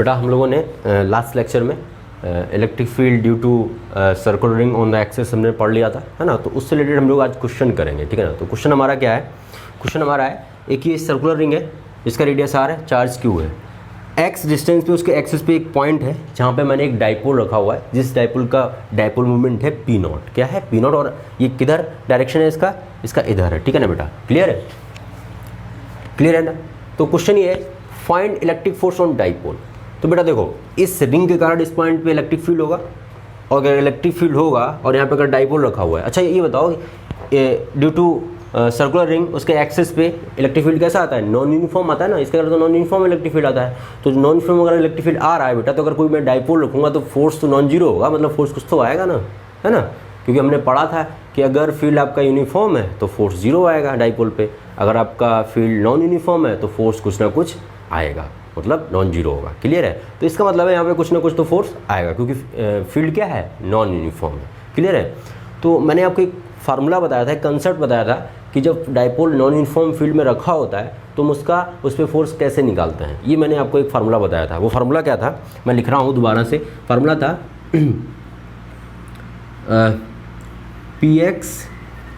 बेटा हम लोगों ने लास्ट लेक्चर में electric field due to circular ring on the axis हमने पढ़ लिया था, है ना। तो उससे रिलेटेड हम लोग आज क्वेश्चन करेंगे, ठीक है ना। तो क्वेश्चन हमारा क्या है, क्वेश्चन हमारा है एक ये सर्कुलर रिंग है जिसका रेडियस आर है, चार्ज क्यू है, एक्स डिस्टेंस पे उसके एक्सिस पे एक पॉइंट है जहाँ पे मैंने एक डाइपोल रखा हुआ है, जिस डाइपोल का डाइपोल मूवमेंट है पी नॉट। क्या है, पी नॉट। और ये किधर डायरेक्शन है इसका, इसका इधर है, ठीक है ना बेटा। क्लियर है, क्लियर है ना। तो क्वेश्चन ये है find electric force on dipole. तो बेटा देखो, इस रिंग के कारण इस पॉइंट पे इलेक्ट्रिक फील्ड होगा, और अगर इलेक्ट्रिक फील्ड होगा और यहाँ पे अगर डाइपोल रखा हुआ है। अच्छा ये बताओ, ड्यू टू सर्कुलर रिंग उसके एक्सिस पे इलेक्ट्रिक फील्ड कैसा आता है, नॉन यूनिफॉर्म आता है ना। इसके अगर तो नॉन यूनिफॉर्म इलेक्ट्रिक फील्ड आता है, तो नॉन यूनिफॉर्म अगर इलेक्ट्रिक फील्ड आ रहा है बेटा, तो अगर कोई मैं डाइपोल रखूँगा तो फोर्स तो नॉन जीरो होगा, मतलब फोर्स कुछ तो आएगा ना, है ना। क्योंकि हमने पढ़ा था कि अगर फील्ड आपका यूनिफॉर्म है तो फोर्स जीरो आएगा डाइपोल पे, अगर आपका फील्ड नॉन यूनिफॉर्म है तो फोर्स कुछ ना कुछ आएगा, मतलब नॉन जीरो होगा। क्लियर है। तो इसका मतलब है यहाँ पे कुछ ना कुछ तो फोर्स आएगा, क्योंकि फील्ड क्या है, नॉन यूनिफॉर्म है। क्लियर है। तो मैंने आपको एक फार्मूला बताया था, एक कंसेप्ट बताया था कि जब डाइपोल नॉन यूनिफॉर्म फील्ड में रखा होता है तो हम उसका उस पर फोर्स कैसे निकालते हैं, ये मैंने आपको एक फार्मूला बताया था। वो फार्मूला क्या था, मैं लिख रहा हूँ दोबारा से। फार्मूला था P X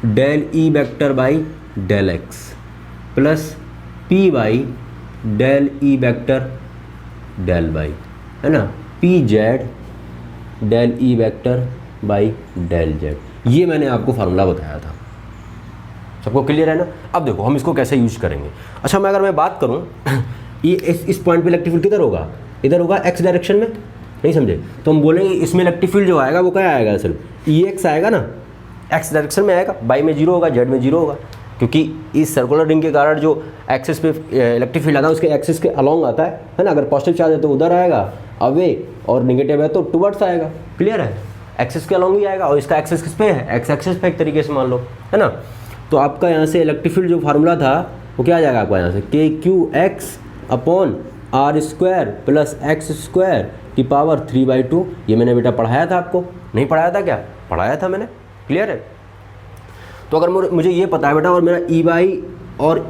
del E vector by del X plus P by del E vector del by, है ना, P Z del E vector by del Z. ये मैंने आपको फार्मूला बताया था। सबको क्लियर है ना। अब देखो हम इसको कैसे यूज करेंगे। अच्छा मैं अगर मैं बात करूं ये इस पॉइंट पे इलेक्ट्रिक फील्ड किधर होगा, इधर होगा, एक्स डायरेक्शन में, नहीं समझे। तो हम बोलेंगे इसमें इलेक्ट्रिक फील्ड जो आएगा वो क्या आएगा, सिर्फ ई एक्स आएगा ना, एक्स डायरेक्शन में आएगा, बाई में जीरो होगा, जेड में जीरो होगा। क्योंकि इस सर्कुलर रिंग के कारण जो एक्सिस पे इलेक्ट्रिक फील्ड आता है उसके एक्सिस के अलॉन्ग आता है ना। अगर पॉजिटिव चार्ज है तो उधर आएगा अवे, और नेगेटिव है तो टुवर्ड्स आएगा। क्लियर है, एक्सिस के अलॉन्ग ही आएगा, और इसका एक्सिस किस पे है, एक्स एक्सिस पे एक तरीके से मान लो, है ना। तो आपका यहाँ से इलेक्ट्रिक फील्ड जो फार्मूला था वो क्या आ जाएगा आपका, यहाँ से K Q X upon R square plus X square की पावर 3/2। ये मैंने बेटा पढ़ाया था आपको, नहीं पढ़ाया था क्या, पढ़ाया था मैंने। क्लियर है। तो अगर मुझे ये पता है बेटा और मेरा ई वाई और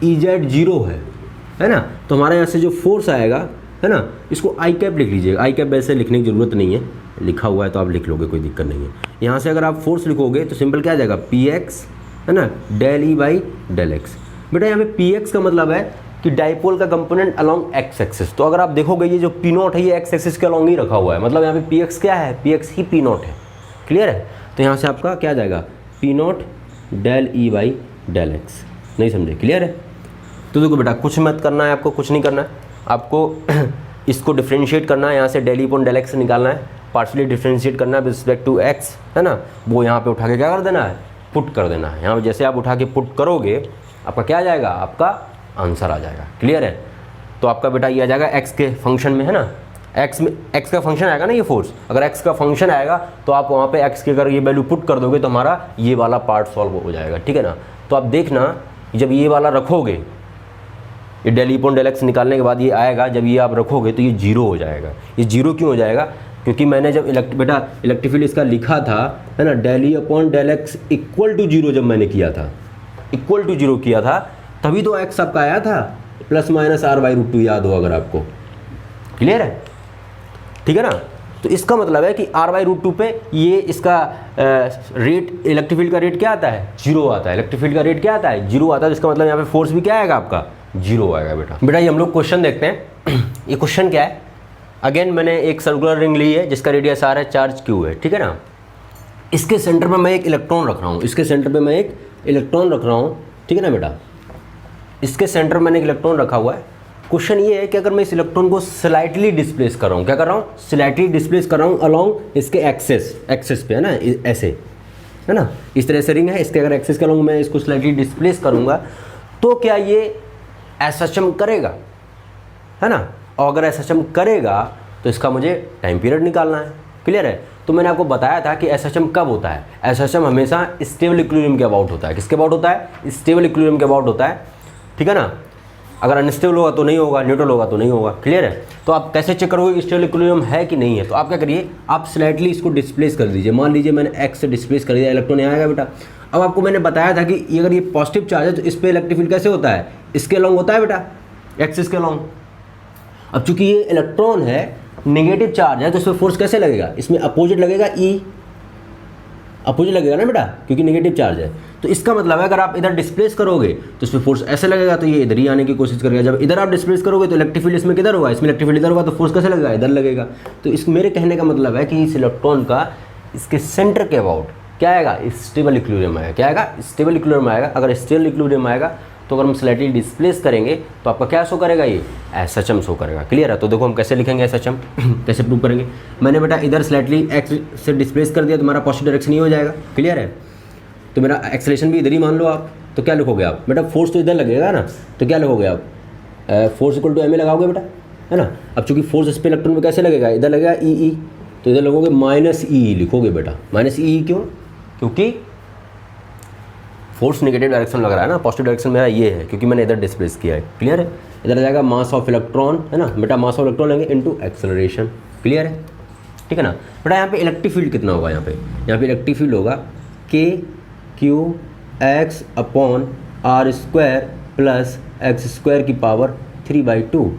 ई जेड जीरो है ना, तो हमारे यहाँ से जो फोर्स आएगा, है ना, इसको आई कैप लिख लीजिएगा। आई कैप वैसे लिखने की ज़रूरत नहीं है, लिखा हुआ है तो आप लिख लोगे, कोई दिक्कत नहीं है। यहाँ से अगर आप फोर्स लिखोगे तो सिंपल क्या आ जाएगा, पी एक्स, है ना, del E by del X. बेटा यहाँ पे पी एक्स का मतलब है कि डाइपोल का कंपोनेंट अलॉन्ग एक्स एक्सिस। तो अगर आप देखोगे ये जो पी नॉट है ये एक्स एक्सिस के अलॉन्ग ही रखा हुआ है, मतलब यहाँ पे पी एक्स क्या है, पी एक्स ही पी नॉट है। क्लियर है। तो यहाँ से आपका क्या आ जाएगा, P naught del E by del X. नहीं समझे, क्लियर है। तो देखो बेटा कुछ मत करना है आपको, कुछ नहीं करना है आपको इसको डिफ्रेंशिएट करना है, यहाँ से del E upon del X निकालना है, पार्शियली डिफ्रेंशिएट करना है विद रिस्पेक्ट टू एक्स, है ना। वो यहाँ पे उठा के क्या कर देना है, पुट कर देना है। यहाँ पे जैसे आप उठा के पुट करोगे आपका क्या आ जाएगा, आपका आंसर आ जाएगा। क्लियर है। तो आपका बेटा ये आ जाएगा एक्स के फंक्शन में, है ना, एक्स में एक्स का फंक्शन आएगा ना ये फोर्स। अगर एक्स का फंक्शन आएगा तो आप वहाँ पे एक्स की अगर ये वैल्यू पुट कर दोगे तो हमारा ये वाला पार्ट सॉल्व हो जाएगा, ठीक है ना। तो आप देखना जब ये वाला रखोगे, ये del E upon del X निकालने के बाद ये आएगा, जब ये आप रखोगे तो ये जीरो हो जाएगा। ये जीरो क्यों हो जाएगा, क्योंकि मैंने जब बेटा इलेक्ट्रिक फील्ड इसका लिखा था, है ना, del E upon del X equal to zero, जब मैंने किया था इक्वल टू जीरो किया था तभी तो एक्स आपका आया था प्लस माइनस r/√2, याद हो अगर आपको। क्लियर है, ठीक है ना। तो इसका मतलब है कि r/√2 पे ये इसका रेट, इलेक्ट्रिक फील्ड का रेट क्या आता है, जीरो आता है। इलेक्ट्रिक फील्ड का रेट क्या आता है, जीरो आता है। जिसका मतलब यहाँ पे फोर्स भी क्या आएगा आपका, जीरो आएगा बेटा। ये हम लोग क्वेश्चन देखते हैं। ये क्वेश्चन क्या है, अगेन मैंने एक सर्कुलर रिंग ली है जिसका रेडियस r है, चार्ज q है, ठीक है ना। इसके सेंटर पे मैं एक इलेक्ट्रॉन रख रहा हूँ, इसके सेंटर पे मैं एक इलेक्ट्रॉन रख रहा हूँ, ठीक है ना बेटा। इसके सेंटर में मैंने एक इलेक्ट्रॉन रखा हुआ है। क्वेश्चन ये है कि अगर मैं इस इलेक्ट्रॉन को स्लाइटली डिस्प्लेस कर रहा हूँ, क्या कर रहा हूँ, स्लाइटली डिस्प्लेस कर रहा हूँ अलॉन्ग इसके एक्सेस पे, है ना, ऐसे, है ना, इस तरह से रिंग है, इसके अगर एक्सेस के अलॉन्ग मैं इसको स्लाइटली डिस्प्लेस करूँगा तो क्या ये एसएचएम करेगा, है ना। और अगर एसएचएम करेगा तो इसका मुझे टाइम पीरियड निकालना है। क्लियर है। तो मैंने आपको बताया था कि एसएचएम कब होता है, एसएचएम हमेशा स्टेबल इक्विलिब्रियम के अबाउट होता है। किसके अबाउट होता है, स्टेबल इक्विलिब्रियम के अबाउट होता है, ठीक है ना। अगर अनस्टेबल होगा तो नहीं होगा, न्यूट्रल होगा तो नहीं होगा। क्लियर है। तो आप कैसे चेक करोगे कि स्टेबल इक्विलिब्रियम है कि नहीं है, तो आप क्या करिए, आप स्लाइटली इसको डिस्प्लेस कर दीजिए। मान लीजिए मैंने एक्स से डिस्प्लेस कर दिया, इलेक्ट्रॉन यहाँ आएगा बेटा। अब आपको मैंने बताया था कि अगर ये पॉजिटिव चार्ज है तो इस पर इलेक्ट्रिक फील्ड कैसे होता है, इसके अलॉन्ग होता है बेटा, एक्सिस के अलॉन्ग। अब चूंकि ये इलेक्ट्रॉन है, नेगेटिव चार्ज है, तो इसमें फोर्स कैसे लगेगा, इसमें अपोजिट लगेगा, ई अपोजिट लगेगा ना बेटा, क्योंकि नेगेटिव चार्ज है। तो इसका मतलब है अगर आप इधर डिस्प्लेस करोगे तो इसमें फोर्स ऐसे लगेगा, तो ये इधर ही आने की कोशिश करेगा। जब इधर आप डिस्प्लेस करोगे तो इलेक्ट्रिक फील्ड इसमें किधर होगा, इसमें इलेक्ट्रिक फील्ड इधर होगा, तो फोर्स कैसे लगेगा, इधर लगेगा। तो इस मेरे कहने का मतलब है कि इस इलेक्ट्रॉन का इसके सेंटर के अबाउट क्या आएगा, स्टेबल इक्विलिब्रियम आएगा। क्या आएगा, स्टेबल इक्विलिब्रियम आएगा। अगर स्टेबल इक्विलिब्रियम आएगा तो अगर हम स्लाइटली डिस्प्लेस करेंगे तो आपका क्या शो करेगा, ये SHM शो करेगा। क्लियर है। तो देखो हम कैसे लिखेंगे SHM कैसे प्रूव करेंगे। मैंने बेटा इधर स्लाइटली एक्स से डिस्प्लेस कर दिया तो हमारा पॉजिटिव डायरेक्शन ही हो जाएगा। क्लियर है। तो मेरा एक्सेलरेशन भी इधर ही मान लो आप, तो क्या लिखोगे आप बेटा, फोर्स तो इधर लगेगा ना, तो क्या लिखोगे आप, फोर्स इक्वल टू ma लगाओगे बेटा, है ना। अब चूंकि फोर्स इस पे इलेक्ट्रॉन में कैसे लगेगा, इधर लगेगा ई, तो इधर लगोगे -e लिखोगे बेटा। -e क्यों, क्योंकि फोर्स नेगेटिव डायरेक्शन लग रहा है ना, पॉजिटिव डायरेक्शन मेरा ये है क्योंकि मैंने इधर डिस्प्लेस किया है। क्लियर है। इधर आ जाएगा मास ऑफ इलेक्ट्रॉन, है ना बेटा, मास ऑफ इलेक्ट्रॉन लेंगे इनटू एक्सेलरेशन। क्लियर है, ठीक है ना बेटा। यहाँ पे इलेक्ट्रिक फील्ड कितना होगा, यहाँ पे इलेक्ट्रिक फील्ड होगा KQ(x) upon r² plus x² की पावर 3/2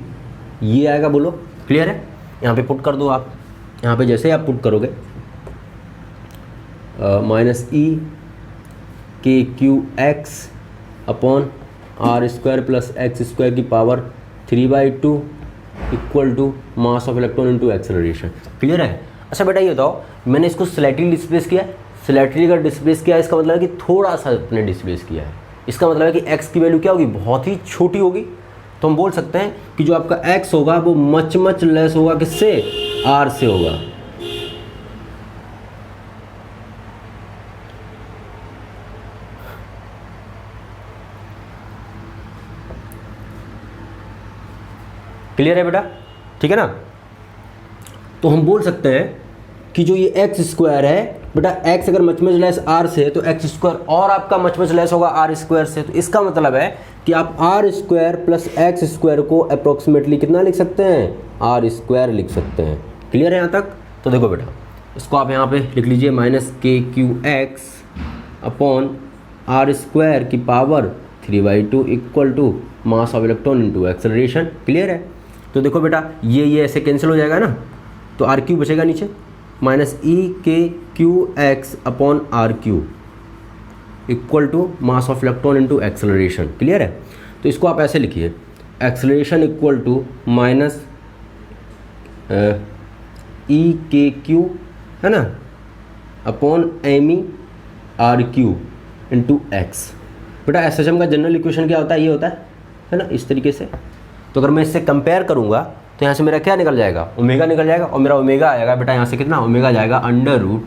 ये आएगा, बोलो। क्लियर है। यहाँ पे पुट कर दो आप, यहाँ पे जैसे आप पुट करोगे -e KQ(x) upon r² plus x² की power 3/2 equal to mass of electron into acceleration. Clear है। अच्छा बेटा ये बताओ, मैंने इसको स्लाइटली डिस्प्लेस किया, स्लाइटली का डिस्प्लेस किया, इसका मतलब है कि थोड़ा सा अपने डिस्प्लेस किया है। इसका मतलब है कि x की वैल्यू क्या होगी, बहुत ही छोटी होगी। तो हम बोल सकते हैं कि जो आपका x होगा वो मच लेस होगा, किससे, r से होगा। क्लियर है बेटा, ठीक है ना। तो हम बोल सकते हैं कि जो ये x² है बेटा, x अगर मच लेस r से है तो x² और आपका मच लेस होगा r² से। तो इसका मतलब है कि आप r² प्लस x² को अप्रोक्सीमेटली कितना लिख सकते हैं, r² लिख सकते हैं। क्लियर है यहाँ तक। तो देखो बेटा, इसको आप यहाँ पे लिख लीजिए -KQ(x) अपॉन r² की power 3/2 equal to mass of electron into acceleration. Clear है। तो देखो बेटा ये ऐसे कैंसिल हो जाएगा ना, तो r³ बचेगा नीचे, -e KQ(x) upon r³ equal to mass of electron into acceleration. Clear है। तो इसको आप ऐसे लिखिए, acceleration equal to minus EKQ, है ना, upon me r³ into x। बेटा SHM का जनरल इक्वेशन क्या होता है, ये होता है ना, इस तरीके से। तो अगर मैं इससे कंपेयर करूंगा तो यहाँ से मेरा क्या निकल जाएगा, ओमेगा निकल जाएगा, और मेरा ओमेगा आएगा बेटा यहाँ से कितना, ओमेगा जाएगा √E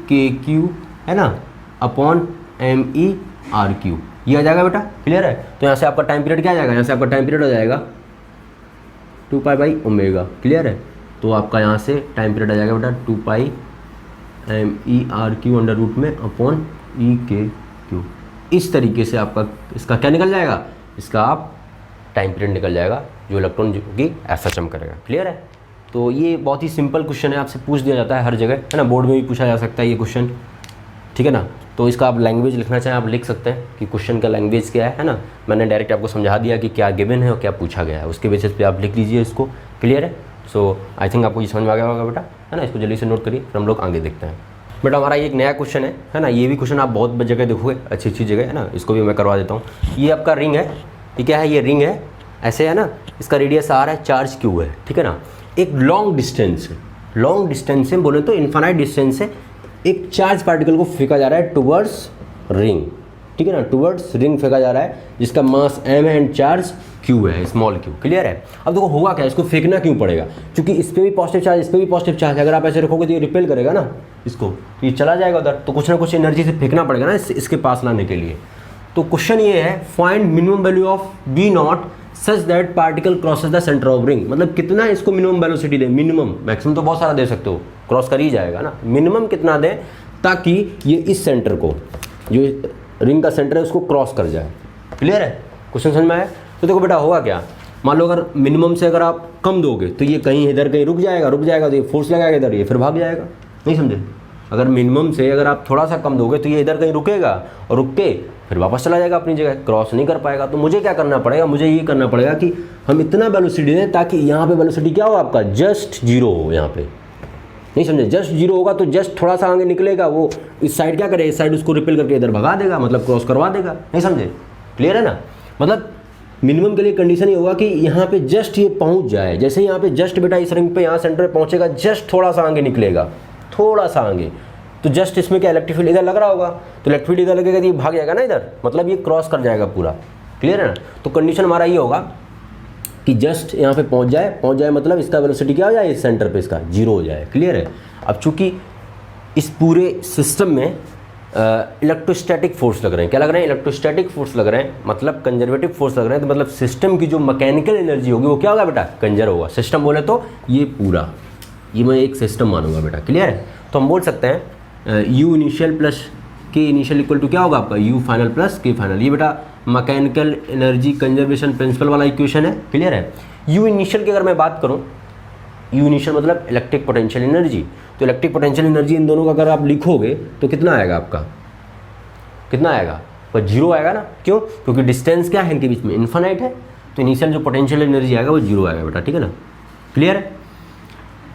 KQ, है ना, अपॉन me r³, ये आ जाएगा बेटा। क्लियर है। तो यहाँ से आपका टाइम पीरियड क्या आ जाएगा, यहाँ से आपका टाइम पीरियड हो जाएगा 2π/ω। क्लियर है। तो आपका यहाँ से टाइम पीरियड आ जाएगा बेटा 2π me r³ अंडर रूट में अपॉन E KQ। इस तरीके से आपका इसका क्या निकल जाएगा, इसका आप टाइम पीरियड निकल जाएगा जो इलेक्ट्रॉन जो कि SHM करेगा। क्लियर है। तो ये बहुत ही सिंपल क्वेश्चन है, आपसे पूछ दिया जाता है हर जगह, है ना, बोर्ड में भी पूछा जा सकता है ये क्वेश्चन, ठीक है ना। तो इसका आप लैंग्वेज लिखना चाहें आप लिख सकते हैं कि क्वेश्चन का लैंग्वेज क्या है ना। मैंने डायरेक्ट आपको समझा दिया कि क्या गिवन है और क्या पूछा गया है, उसके बेसिस पे आप लिख लीजिए इसको। क्लियर है। सो आई थिंक आपको ये समझ में आ गया होगा बेटा, है ना। इसको जल्दी से नोट करिए, फिर हम लोग आगे देखते हैं। बेटा हमारा ये एक नया क्वेश्चन है ना, ये भी क्वेश्चन आप बहुत जगह देखोगे, अच्छी जगह, है ना। इसको भी मैं करवा देता हूँ। ये आपका रिंग है, ये क्या है, ये रिंग है ऐसे, है ना, इसका रेडियस r है, चार्ज q है, ठीक है ना। एक लॉन्ग डिस्टेंस से बोले तो इन्फानाइट डिस्टेंस से एक चार्ज पार्टिकल को फेंका जा रहा है टुवर्ड्स रिंग, ठीक है ना, टुवर्ड्स रिंग फेंका जा रहा है, जिसका मास m है एंड चार्ज q है, स्मॉल q। क्लियर है। अब देखो होगा क्या, इसको फेंकना क्यों पड़ेगा, क्योंकि इस पर भी पॉजिटिव चार्ज, इस पर भी पॉजिटिव चार्ज है। अगर आप ऐसे रखोगे तो ये रिपेल करेगा ना इसको, तो ये चला जाएगा उधर, तो कुछ ना कुछ एनर्जी से फेंकना पड़ेगा ना इसके पास लाने के लिए। तो क्वेश्चन ये है, find minimum value of V0 such that particle crosses the centre of ring. मतलब कितना इसको मिनिमम वेलोसिटी दे, मिनिमम, मैक्सिमम तो बहुत सारा दे सकते हो, क्रॉस कर ही जाएगा ना, मिनिमम कितना दे ताकि ये इस सेंटर को, जो रिंग का सेंटर है, उसको क्रॉस कर जाए। क्लियर है। क्वेश्चन समझ में आया। तो देखो बेटा होगा क्या, मान लो अगर मिनिमम से अगर आप कम दोगे तो ये कहीं इधर कहीं रुक जाएगा तो ये फोर्स लगाएगा इधर, ये फिर भाग जाएगा। नहीं समझे। अगर मिनिमम से अगर आप थोड़ा सा कम दोगे तो ये इधर कहीं रुकेगा और रुक के फिर वापस चला जाएगा अपनी जगह, क्रॉस नहीं कर पाएगा। तो मुझे क्या करना पड़ेगा, मुझे ये करना पड़ेगा कि हम इतना वेलोसिटी दें ताकि यहाँ पे वेलोसिटी क्या हो आपका, जस्ट जीरो हो। यहाँ पे नहीं समझे, जस्ट जीरो होगा तो जस्ट थोड़ा सा आगे निकलेगा, वो इस साइड क्या करे, इस साइड उसको रिपेल करके इधर भगा देगा, मतलब क्रॉस करवा देगा। नहीं समझे, क्लियर है ना। मतलब मिनिमम के लिए कंडीशन ये होगा कि यहाँ पे जस्ट ये पहुँच जाए। जैसे यहाँ पे जस्ट बेटा इस रिंग पे यहाँ सेंटर पे पहुँचेगा, जस्ट थोड़ा सा आगे निकलेगा, थोड़ा सा आगे, तो जस्ट इसमें क्या इलेक्ट्रिक फील्ड इधर लग रहा होगा, तो इलेक्ट्रिक फील्ड इधर लगेगा तो ये भाग जाएगा ना इधर, मतलब ये क्रॉस कर जाएगा पूरा। क्लियर है ना। तो कंडीशन हमारा ये होगा कि जस्ट यहाँ पे पहुँच जाए मतलब इसका वेलोसिटी क्या हो जाए, इस सेंटर पे इसका जीरो हो जाए। क्लियर है। अब चूंकि इस पूरे सिस्टम में इलेक्ट्रोस्टैटिक फोर्स लग रहे हैं, क्या लग रहे हैं, इलेक्ट्रोस्टैटिक फोर्स लग रहे हैं, मतलब कंजर्वेटिव फोर्स लग रहे हैं, तो मतलब सिस्टम की जो मैकेनिकल एनर्जी होगी वो क्या होगा बेटा, कंजर्व होगा। सिस्टम बोले तो ये पूरा, ये मैं एक सिस्टम मानूंगा बेटा। क्लियर है। तो हम बोल सकते हैं यू इनिशियल प्लस के इनिशियल इक्वल टू क्या होगा आपका, यू फाइनल प्लस के फाइनल। ये बेटा मैकेनिकल एनर्जी कंजर्वेशन प्रिंसिपल वाला इक्वेशन है। क्लियर है। यू इनिशियल की अगर मैं बात करूँ, यू इनिशियल मतलब इलेक्ट्रिक पोटेंशियल एनर्जी, तो इलेक्ट्रिक पोटेंशियल एनर्जी इन दोनों का अगर आप लिखोगे तो कितना आएगा आपका, कितना आएगा, पर जीरो आएगा ना। क्यों, क्योंकि डिस्टेंस क्या है इनके बीच में, इन्फिनाइट है, तो इनिशियल जो पोटेंशियल एनर्जी आएगा वो जीरो आएगा बेटा। ठीक है ना। क्लियर है।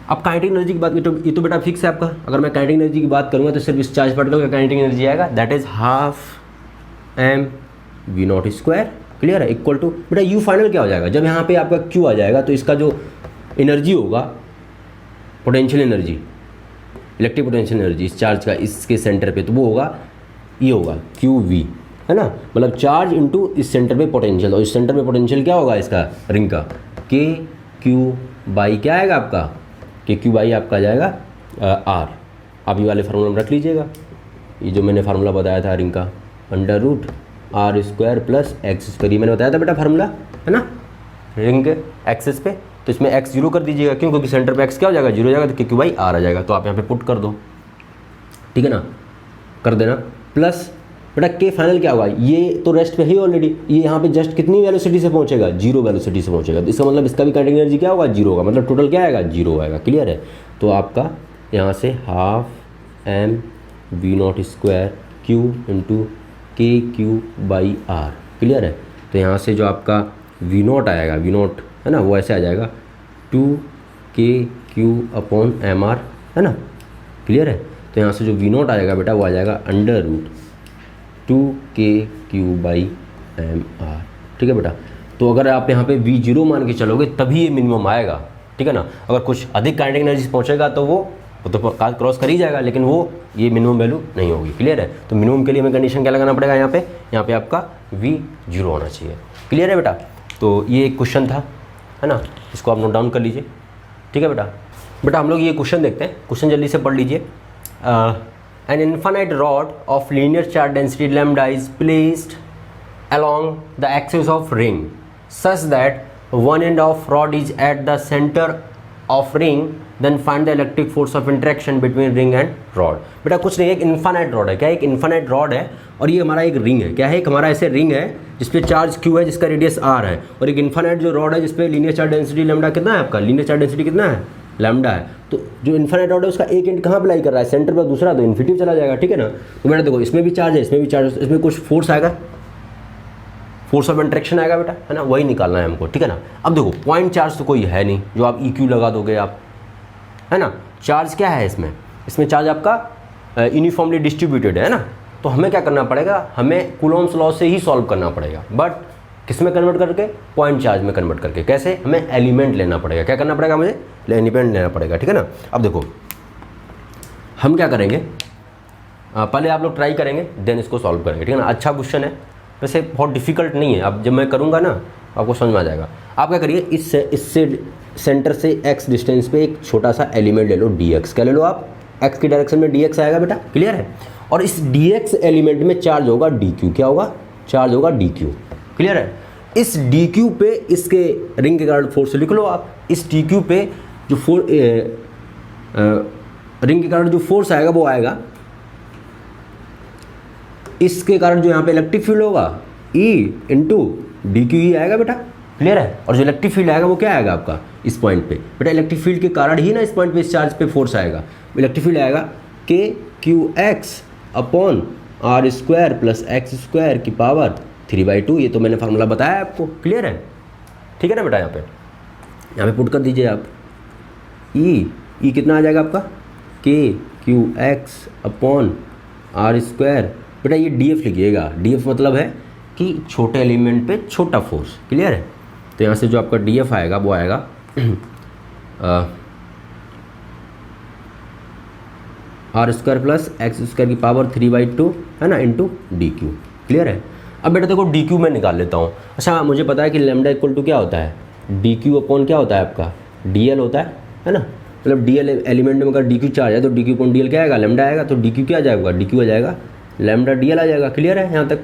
अब काइनेटिक एनर्जी की बात, ये तो बेटा फिक्स है आपका। अगर मैं काइनेटिक एनर्जी की बात करूँगा तो सिर्फ इस चार्ज पार्टिकल का काइनेटिक एनर्जी आएगा, that is half M V naught square. Clear है। इक्वल टू बेटा यू फाइनल क्या हो जाएगा, जब यहाँ पे आपका क्यू आ जाएगा तो इसका जो एनर्जी होगा, potential energy, electric potential energy इस चार्ज का इसके सेंटर पे, तो वो होगा, ये होगा क्यू वी, है ना, मतलब चार्ज इनटू इस सेंटर पे पोटेंशियल, और इस सेंटर पे पोटेंशियल क्या होगा इसका रिंग का, के क्यू बाई क्या आएगा आपका, के क्यू बाई आपका आ जाएगा आर। आप ये वाले फार्मूला में रख लीजिएगा, ये जो मैंने फार्मूला बताया था रिंग का, under root R square plus X square, ये मैंने बताया था बेटा फार्मूला, है ना, रिंग के एक्सेस पे। तो इसमें एक्स जीरो कर दीजिएगा, क्यों, क्योंकि सेंटर पे एक्स क्या हो जाएगा, जीरो हो जाएगा, तो के क्यू बाई आर आ जाएगा। तो आप यहाँ पे पुट कर दो, ठीक है ना, कर देना। प्लस बेटा के फाइनल क्या होगा, ये तो रेस्ट पे ही ऑलरेडी, ये यहाँ पे जस्ट कितनी वेलोसिटी से पहुँचेगा, जीरो वेलोसिटी से पहुँचेगा, तो इसका मतलब इसका भी काइनेटिक एनर्जी क्या होगा, जीरो होगा, मतलब टोटल क्या आएगा, जीरो आएगा। क्लियर है। तो आपका यहाँ से half M V naught square Q into K Q by R. Clear है। तो यहाँ से जो आपका वी नॉट आएगा, वी नॉट है ना, वो ऐसे आ जाएगा 2 के क्यू अपॉन एम आर, है ना। क्लियर है। तो यहाँ से जो वी नॉट आएगा बेटा वो आ जाएगा अंडर रूट 2 के क्यू बाई एम आर। ठीक है बेटा। तो अगर आप यहाँ पे वी जीरो मान के चलोगे तभी ये मिनिमम आएगा। ठीक है ना। अगर कुछ अधिक काइनेटिक एनर्जी पहुँचेगा तो वो तो क्रॉस कर ही जाएगा, लेकिन वो ये मिनिमम वैल्यू नहीं होगी। क्लियर है। तो मिनिमम के लिए हमें कंडीशन क्या लगाना पड़ेगा, यहाँ पे आपका वी जीरो होना चाहिए। क्लियर है बेटा। तो ये एक क्वेश्चन था, है ना, इसको आप नोट डाउन कर लीजिए। ठीक है बेटा हम लोग ये क्वेश्चन देखते हैं, क्वेश्चन जल्दी से पढ़ लीजिए। An infinite rod of linear charge density lambda is placed along the axis of ring such that one end of rod is at the center of ring, then find the electric force of interaction between ring and rod। बेटा कुछ नहीं है, एक infinite rod है। क्या, एक infinite rod है और ये हमारा एक रिंग है। क्या है, एक हमारा ऐसे रिंग है जिसपे चार्ज क्यू है, जिसका रेडियस आर है, और एक इन्फिनाइट जो रॉड है जिसपे लीनियर चार्ज डेंसिटी लैम्डा कितना है आपका, लीनियर चार्ज डेंसिटी कितना है, लैम्डा है। तो जो इन्फिनाइट रॉड है उसका एक एंड कहाँ अप्लाई कर रहा है, सेंटर पर, दूसरा तो इन्फिनिटी चला जाएगा। ठीक है ना। तो बेटा देखो इसमें भी चार्ज है, इसमें भी चार्ज है, इसमें कुछ फोर्स आएगा, फोर्स ऑफ इंट्रैक्शन आएगा बेटा, है ना, वही निकालना है हमको। ठीक है ना। अब देखो पॉइंट चार्ज तो कोई है नहीं जो आप EQ लगा दोगे आप, है ना। चार्ज क्या है इसमें चार्ज आपका यूनिफॉर्मली डिस्ट्रीब्यूटेड है ना। तो हमें क्या करना पड़ेगा, हमें कूलॉम्स लॉ से ही सॉल्व करना पड़ेगा, बट किस में कन्वर्ट करके, पॉइंट चार्ज में कन्वर्ट करके। कैसे, हमें एलिमेंट लेना पड़ेगा। क्या करना पड़ेगा, मुझे एलिमेंट लेना पड़ेगा। ठीक है ना। अब देखो हम क्या करेंगे, पहले आप लोग ट्राई करेंगे देन इसको सॉल्व करेंगे। ठीक है ना। अच्छा क्वेश्चन है, वैसे बहुत डिफिकल्ट नहीं है। अब जब मैं करूँगा ना आपको समझ में आ जाएगा। आप क्या करिए, इससे सेंटर से x डिस्टेंस पे एक छोटा सा एलिमेंट ले लो dx। क्या ले लो आप, x की डायरेक्शन में dx आएगा बेटा। क्लियर है। और इस dx एलिमेंट में चार्ज होगा dq। क्या होगा, चार्ज होगा dq। क्लियर है। इस dq पे इसके रिंग के कारण फोर्स लिख लो आप। इस dq पे जो रिंग के कारण जो फोर्स आएगा वो आएगा, इसके कारण जो यहाँ पे इलेक्ट्रिक फील्ड होगा E इंटू डी क्यू ही आएगा बेटा। क्लियर है। और जो इलेक्ट्रिक फील्ड आएगा वो क्या आएगा आपका, इस पॉइंट पे बेटा, इलेक्ट्रिक फील्ड के कारण ही ना इस पॉइंट पे इस चार्ज पे फोर्स आएगा। इलेक्ट्रिक फील्ड आएगा K Q X upon R square plus X square की पावर 3/2। ये तो मैंने फार्मूला बताया आपको। क्लियर है। ठीक है ना बेटा। यहाँ पे पुट कर दीजिए आप ई कितना आ जाएगा आपका K Q X upon R square. बेटा ये डी एफ लिखिएगा, डी एफ मतलब है कि छोटे एलिमेंट पे छोटा फोर्स, क्लियर है। तो यहाँ से जो आपका डी एफ आएगा वो आएगा R square plus X square की पावर 3/2 है ना इंटू डी क्यू, क्लियर है। अब बेटा देखो डी क्यू मैं निकाल लेता हूँ। अच्छा मुझे पता है कि लेमडा इक्वल टू क्या होता है, डी क्यू अपॉन क्या होता है आपका डी एल होता है ना। मतलब डी एल एलिमेंट में अगर डी क्यू चार्ज है तो D Q upon D L क्या आएगा, लेमडा आएगा। तो डी क्यू क्या आ जाएगा, डी क्यू आ जाएगा लेमडा डी एल आ जाएगा, क्लियर है यहाँ तक,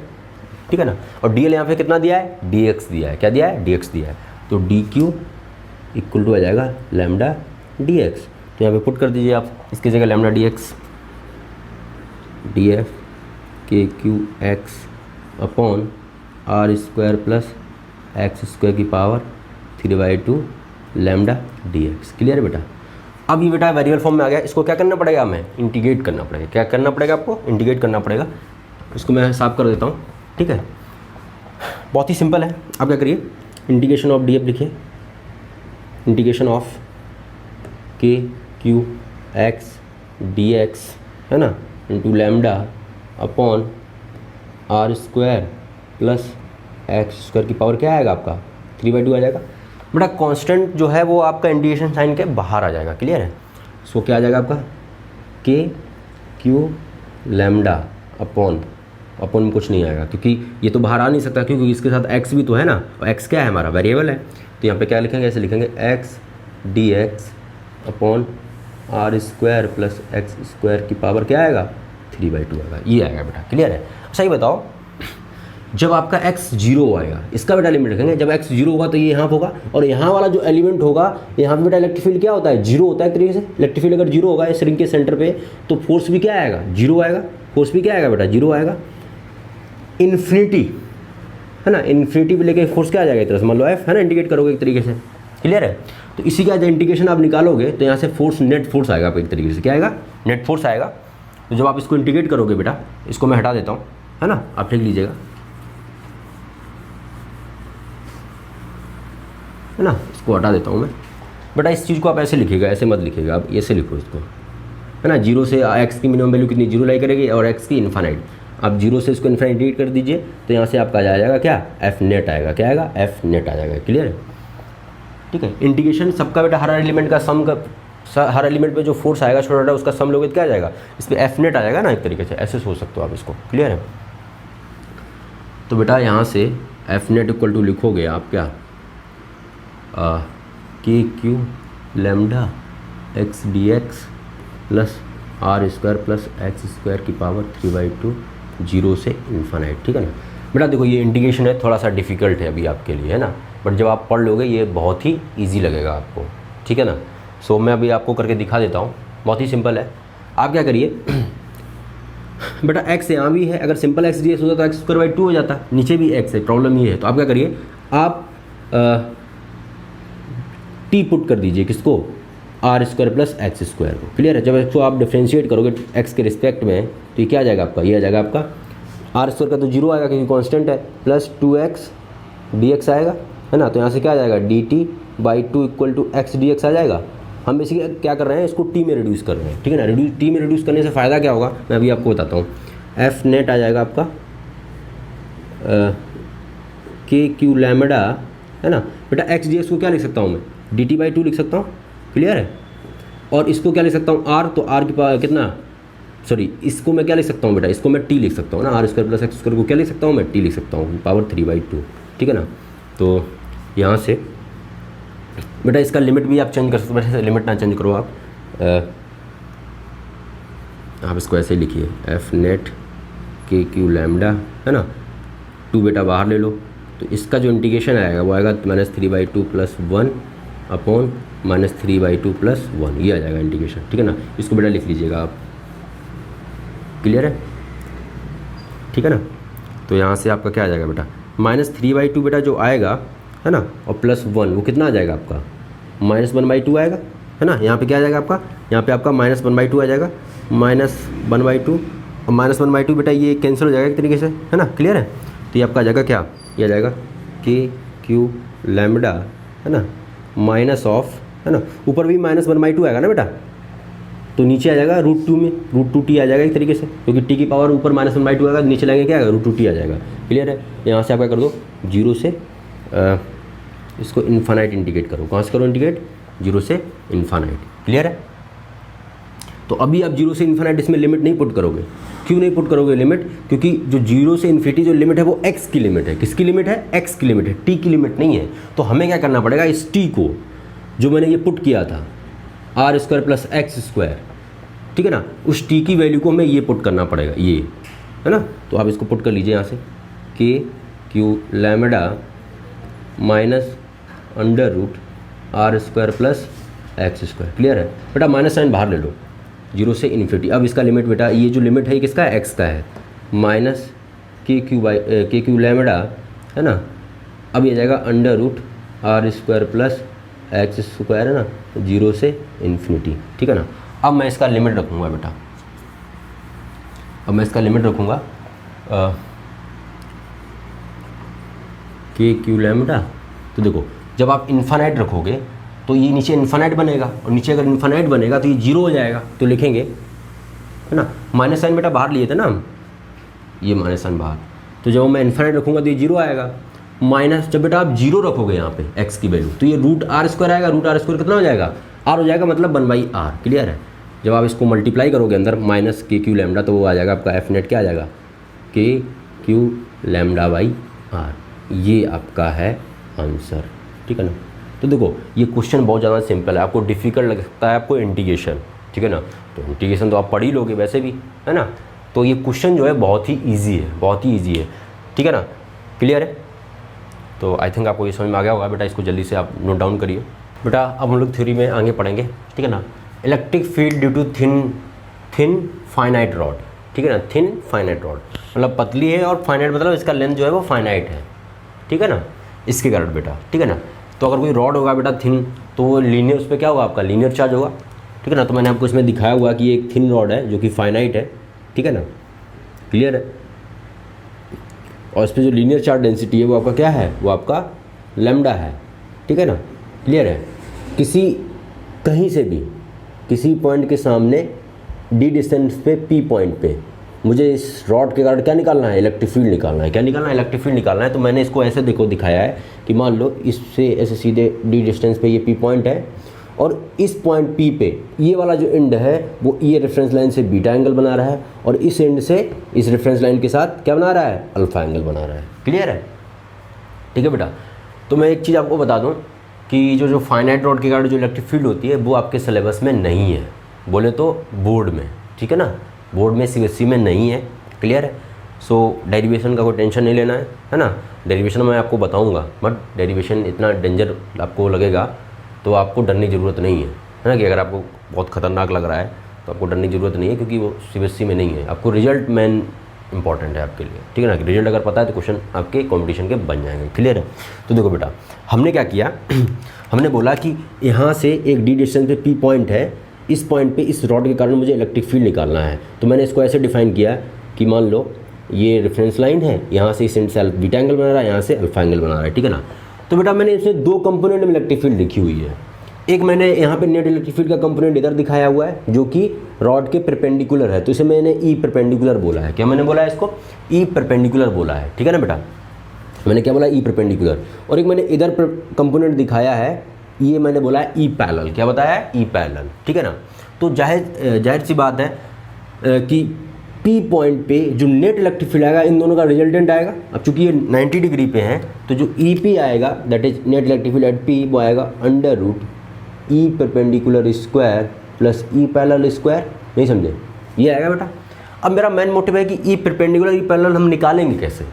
ठीक है ना। और डी एल यहाँ पे कितना दिया है, डी एक्स दिया है, क्या दिया है, डी एक्स दिया है। तो डी क्यू इक्वल टू आ जाएगा लेमडा डी एक्स। तो यहाँ पे पुट कर दीजिए आप इसकी जगह lambda D X, D F K Q X upon R square plus X square की power 3/2 lambda D X, clear है बेटा। अब ये बेटा वेरिएबल फॉर्म में आ गया, इसको क्या करना पड़ेगा, हमें इंटीग्रेट करना पड़ेगा। क्या करना पड़ेगा आपको, इंटीग्रेट करना पड़ेगा। इसको मैं साफ कर देता हूँ, ठीक है। बहुत ही सिंपल है। आप क्या करिए, इंटीग्रेशन ऑफ डी एफ लिखिए, integration of K Q X D X है ना into lambda upon R square plus X square की पावर क्या आएगा आपका 3/2 आ जाएगा। बेटा कांस्टेंट जो है वो आपका इंटीग्रेशन साइन के बाहर आ जाएगा, क्लियर है। सो क्या आ जाएगा आपका के क्यू लेमडा अपॉन में कुछ नहीं आएगा क्योंकि ये तो बाहर आ नहीं सकता, क्योंकि इसके साथ एक्स भी तो है ना, और एक्स क्या है हमारा वेरिएबल है। तो यहाँ पे क्या लिखेंगे, ऐसे लिखेंगे X D X upon R square plus X square की पावर क्या आएगा 3/2 आएगा, ये आएगा बेटा, क्लियर है। अच्छा ये बताओ जब आपका x 0 आएगा, इसका बेटा लिमिट रखेंगे। जब x 0 होगा तो ये यहाँ होगा, और यहाँ वाला जो एलिमेंट होगा यहाँ पे बेटा इलेक्ट्रिक फील्ड क्या होता है, 0 होता है एक तरीके से। इलेक्ट्रिक फील्ड अगर 0 होगा इस रिंग के सेंटर पे तो फोर्स भी क्या आएगा, 0 आएगा। फोर्स भी क्या आएगा बेटा, 0 आएगा। इन्फिनिटी है ना, इन्फिनिटी पे लेके फोर्स क्या आ जाएगा, एक तरह से मान लो f है ना, इंडिकेट करोगे एक तरीके से, क्लियर है। तो इसी का जब इंटीग्रेशन आप निकालोगे तो यहाँ से फोर्स नेट फोर्स आएगा आपको एक तरीके से, क्या आएगा, नेट फोर्स आएगा। तो जब आप इसको इंटीग्रेट करोगे बेटा, इसको मैं हटा देता हूँ है ना, आप लिख लीजिएगा है ना, इसको हटा देता हूँ मैं। बेटा इस चीज़ को आप ऐसे लिखिएगा, ऐसे मत लिखिएगा, आप ऐसे लिखो इसको है ना। 0 से x की मिनिमम वैल्यू कितनी 0 लाई करेगी, और x की इन्फाइनाइट। आप 0 से इसको इन्फाइनाइट कर दीजिए तो यहाँ से आपका आ जाएगा क्या, एफ नेट आएगा, क्या आएगा, एफ नेट आ जाएगा, क्लियर है, ठीक है। इंटीग्रेशन सबका बेटा हर एलिमेंट का सम का, हर एलिमेंट पे जो फोर्स आएगा छोटा छोटा उसका सम लोगे तो क्या आ जाएगा, इस पर एफ नेट आ जाएगा ना, एक तरीके से ऐसे सोच सकते हो आप इसको, क्लियर है। तो बेटा यहाँ से एफ नेट इक्वल टू लिखोगे आप क्या, K Q lambda X D X plus R square plus X square की पावर 3/2 0 से इन्फानाइट, ठीक है ना। बेटा देखो ये इंटीग्रेशन है, थोड़ा सा डिफ़िकल्ट है अभी आपके लिए है ना, बट जब आप पढ़ लोगे ये बहुत ही ईजी लगेगा आपको, ठीक है ना। सो मैं अभी आपको करके दिखा देता हूँ, बहुत ही सिंपल है। आप क्या करिए बेटा x यहाँ भी है, अगर सिंपल x डी एक्स होता तो एक्स स्क्वायर बाई 2 हो जाता, नीचे भी x है, प्रॉब्लम ये है। तो आप क्या करिए, आप t पुट कर दीजिए किसको, R square plus X square को, क्लियर है। जब इसको आप डिफ्रेंशिएट करोगे x के रिस्पेक्ट में तो ये क्या आ जाएगा आपका, ये आ जाएगा आपका आर स्क्वायर का तो 0 आएगा क्योंकि कांस्टेंट है, प्लस 2x dx आएगा है ना। तो यहाँ से क्या आ जाएगा dt/2 equal to X D X आ जाएगा। हम बेसिकली क्या कर रहे हैं, इसको t में रिड्यूस कर रहे हैं, ठीक है ना। t में रिड्यूस करने से फ़ायदा क्या होगा मैं अभी आपको बताता हूँ। एफ नेट आ जाएगा आपका के क्यू लैम्डा है ना। बेटा एक्स डी एक्स को क्या लिख सकता हूँ मैं, dt/2 लिख सकता हूँ, क्लियर है। और इसको क्या लिख सकता हूँ r, तो r की पावर कितना, सॉरी इसको मैं क्या लिख सकता हूँ बेटा, इसको मैं t लिख सकता हूँ ना, R square plus X square को क्या लिख सकता हूँ मैं, t लिख सकता हूँ, पावर 3/2, ठीक है ना। तो यहाँ से बेटा इसका लिमिट भी आप चेंज कर सकते हो, वैसे लिमिट ना चेंज करो आप इसको ऐसे लिखिए, एफ नेट के क्यू लैम्डा है ना, 2 बेटा बाहर ले लो। तो इसका जो इंटीग्रेशन आएगा वो आएगा -3/2 + 1 अपॉन -3/2 + 1, ये आ जाएगा इंटीग्रेशन, ठीक है ना। इसको बेटा लिख लीजिएगा आप, क्लियर है, ठीक है ना। तो यहाँ से आपका क्या आ जाएगा बेटा, -3/2 बेटा जो आएगा है ना, और +1 वो कितना आ जाएगा आपका, -1/2 आएगा है ना। यहाँ पे क्या आ जाएगा आपका, यहाँ पे आपका -1/2 आ जाएगा, -1/2 और -1/2 बेटा ये कैंसिल हो जाएगा एक तरीके से है ना, क्लियर है। तो ये आपका आ जाएगा क्या, ये आ जाएगा के क्यू लैम्बडा, है ना, माइनस ऑफ, है ना, ऊपर भी -1/2 आएगा ना बेटा, तो नीचे आ जाएगा √2 में, √2t आ जाएगा एक तरीके से, क्योंकि t की पावर ऊपर -1/2 आएगा, नीचे लाएंगे क्या आएगा, √2t आ जाएगा। क्लियर है। यहाँ से आप क्या कर दो, 0 से इसको इन्फानाइट इंटीग्रेट करो। कहाँ से करो इंटीग्रेट, 0 से इन्फानाइट। क्लियर है। तो अभी आप 0 से इन्फानाइट इसमें लिमिट नहीं पुट करोगे। क्यों नहीं पुट करोगे लिमिट, क्योंकि जो 0 से इन्फिनिटी जो लिमिट है वो x की लिमिट है। किसकी लिमिट है, x की लिमिट है, t की लिमिट नहीं है। तो हमें क्या करना पड़ेगा, इस t को जो मैंने ये पुट किया था r² + x², ठीक है ना, उस t की वैल्यू को हमें ये पुट करना पड़ेगा, ये है ना। तो आप इसको पुट कर लीजिए यहाँ से, k q lambda minus √r² + x²। Clear है बेटा। माइनस साइन बाहर ले लो, 0 से इन्फिनिटी। अब इसका लिमिट बेटा, ये जो लिमिट है ये किसका है, x का है, माइनस के क्यू लैम्बडा, है ना। अब ये जाएगा √r² + x², है ना, 0 से इन्फिनिटी। ठीक है ना। अब मैं इसका लिमिट रखूँगा बेटा, अब मैं इसका लिमिट रखूँगा के क्यू लैम्बडा। तो देखो जब आप इन्फानाइट रखोगे तो ये नीचे इन्फानाइट बनेगा, और नीचे अगर इन्फानाइट बनेगा तो ये 0 हो जाएगा। तो लिखेंगे, है ना, माइनस साइन बेटा बाहर लिए थे ना हम, ये माइनस साइन बाहर, तो जब मैं इन्फानाइट रखूँगा तो ये 0 आएगा। माइनस जब बेटा आप 0 रखोगे यहाँ पे x की वैल्यू, तो ये √r² आएगा। √r² कितना हो जाएगा, r हो जाएगा, मतलब 1/r। क्लियर है। जब आप इसको मल्टीप्लाई करोगे अंदर माइनस के क्यू लैम्बडा, तो वो आ जाएगा आपका एफ नेट क्या आ जाएगा, के क्यू लैम्बडा/r। ये आपका है आंसर। ठीक है ना। तो देखो ये क्वेश्चन बहुत ज़्यादा सिंपल है, आपको डिफ़िकल्ट लगता है आपको इंटीग्रेशन, ठीक है ना, तो इंटीग्रेशन तो आप पढ़ ही लोगे वैसे भी, है ना। तो ये क्वेश्चन जो है बहुत ही ईजी है, बहुत ही ईजी है। ठीक है ना। क्लियर है। तो आई थिंक आपको ये समझ में आ गया होगा बेटा, इसको जल्दी से आप नोट डाउन करिए बेटा। अब हम लोग थ्योरी में आगे पढ़ेंगे, ठीक है ना। Electric field due to thin finite rod, ठीक है ना, थिन फाइनाइट रॉड मतलब पतली है, और फाइनाइट मतलब इसका लेंथ जो है वो फाइनाइट है, ठीक है ना, इसके कारण बेटा। ठीक है ना। तो अगर कोई रॉड होगा बेटा थिन, तो वो लीनियर, उस पर क्या होगा आपका लीनियर चार्ज होगा, ठीक है ना। तो मैंने आपको इसमें दिखाया हुआ कि ये एक थिन रॉड है जो कि फाइनाइट है, ठीक है ना। क्लियर है। और इस पर जो लीनियर चार्ज डेंसिटी है वो आपका क्या है, वो आपका लैम्बडा है, ठीक है ना। क्लियर है। कहीं से भी किसी पॉइंट के सामने d डिस्टेंस पे p पॉइंट पे मुझे इस रॉड के कारण क्या निकालना है, इलेक्ट्रिक फील्ड निकालना है। क्या निकालना है, इलेक्ट्रिक फील्ड निकालना है। तो मैंने इसको ऐसे देखो दिखाया है कि मान लो इससे ऐसे सीधे d डिस्टेंस पे ये p पॉइंट है, और इस पॉइंट p पे ये वाला जो एंड है वो ये रेफरेंस लाइन से बीटा एंगल बना रहा है, और इस एंड से इस रेफरेंस लाइन के साथ क्या बना रहा है, अल्फा एंगल बना रहा है। क्लियर है। ठीक है बेटा। तो मैं एक चीज़ आपको बता दूँ कि जो फाइनाइट रॉड के कारण जो इलेक्ट्रिक फील्ड होती है वो आपके सिलेबस में नहीं है, बोले तो बोर्ड में, ठीक है ना, बोर्ड में CBSE में नहीं है। क्लियर है। सो डेरिवेशन का कोई टेंशन नहीं लेना है ना। डेरिवेशन मैं आपको बताऊंगा, बट डेरिवेशन इतना डेंजर आपको लगेगा तो आपको डरने की ज़रूरत नहीं है ना, कि अगर आपको बहुत ख़तरनाक लग रहा है तो आपको डरने की ज़रूरत नहीं है, क्योंकि वो CBSE में नहीं है। आपको रिजल्ट मेन इंपॉर्टेंट है आपके लिए, ठीक है ना। रिजल्ट अगर पता है तो क्वेश्चन आपके कंपटीशन के बन जाएंगे। क्लियर है। तो देखो बेटा हमने क्या किया हमने बोला कि यहाँ से एक d डिस्टेंस पे p पॉइंट है, इस पॉइंट पे इस रॉड के कारण मुझे इलेक्ट्रिक फील्ड निकालना है। तो मैंने इसको ऐसे डिफाइन किया कि मान लो ये रेफरेंस लाइन है, यहाँ से इस एंड से बीटा एंगल बना रहा है, यहाँ से अल्फा एंगल बना रहा है, ठीक है ना। तो बेटा मैंने इसमें 2 कंपोनेंट में इलेक्ट्रिक फील्ड लिखी हुई है। एक मैंने यहाँ पे नेट इलेक्ट्रिक फील्ड का कंपोनेंट इधर दिखाया हुआ है जो कि रॉड के परपेंडिकुलर है, तो इसे मैंने ई परपेंडिकुलर बोला है। क्या मैंने बोला है इसको, ई परपेंडिकुलर बोला है, ठीक है ना बेटा। मैंने क्या बोला, ई परपेंडिकुलर। और एक मैंने इधर कंपोनेंट दिखाया है, ये मैंने बोला है ई पैरेलल। क्या बताया है, ई पैरेलल, ठीक है ना। तो जाहिर सी बात है कि पी पॉइंट पे जो नेट इलेक्ट्रिक फील्ड आएगा इन दोनों का रिजल्टेंट आएगा। अब चूंकि ये 90 डिग्री पे है तो जो ई पी आएगा that is net electric field at P, वो आएगा √E perpendicular square plus E parallel square. नहीं समझे, ये आएगा बेटा। अब मेरा मेन मोटिव है कि ई परपेंडिकुलर ई पैरेलल हम निकालेंगे कैसे,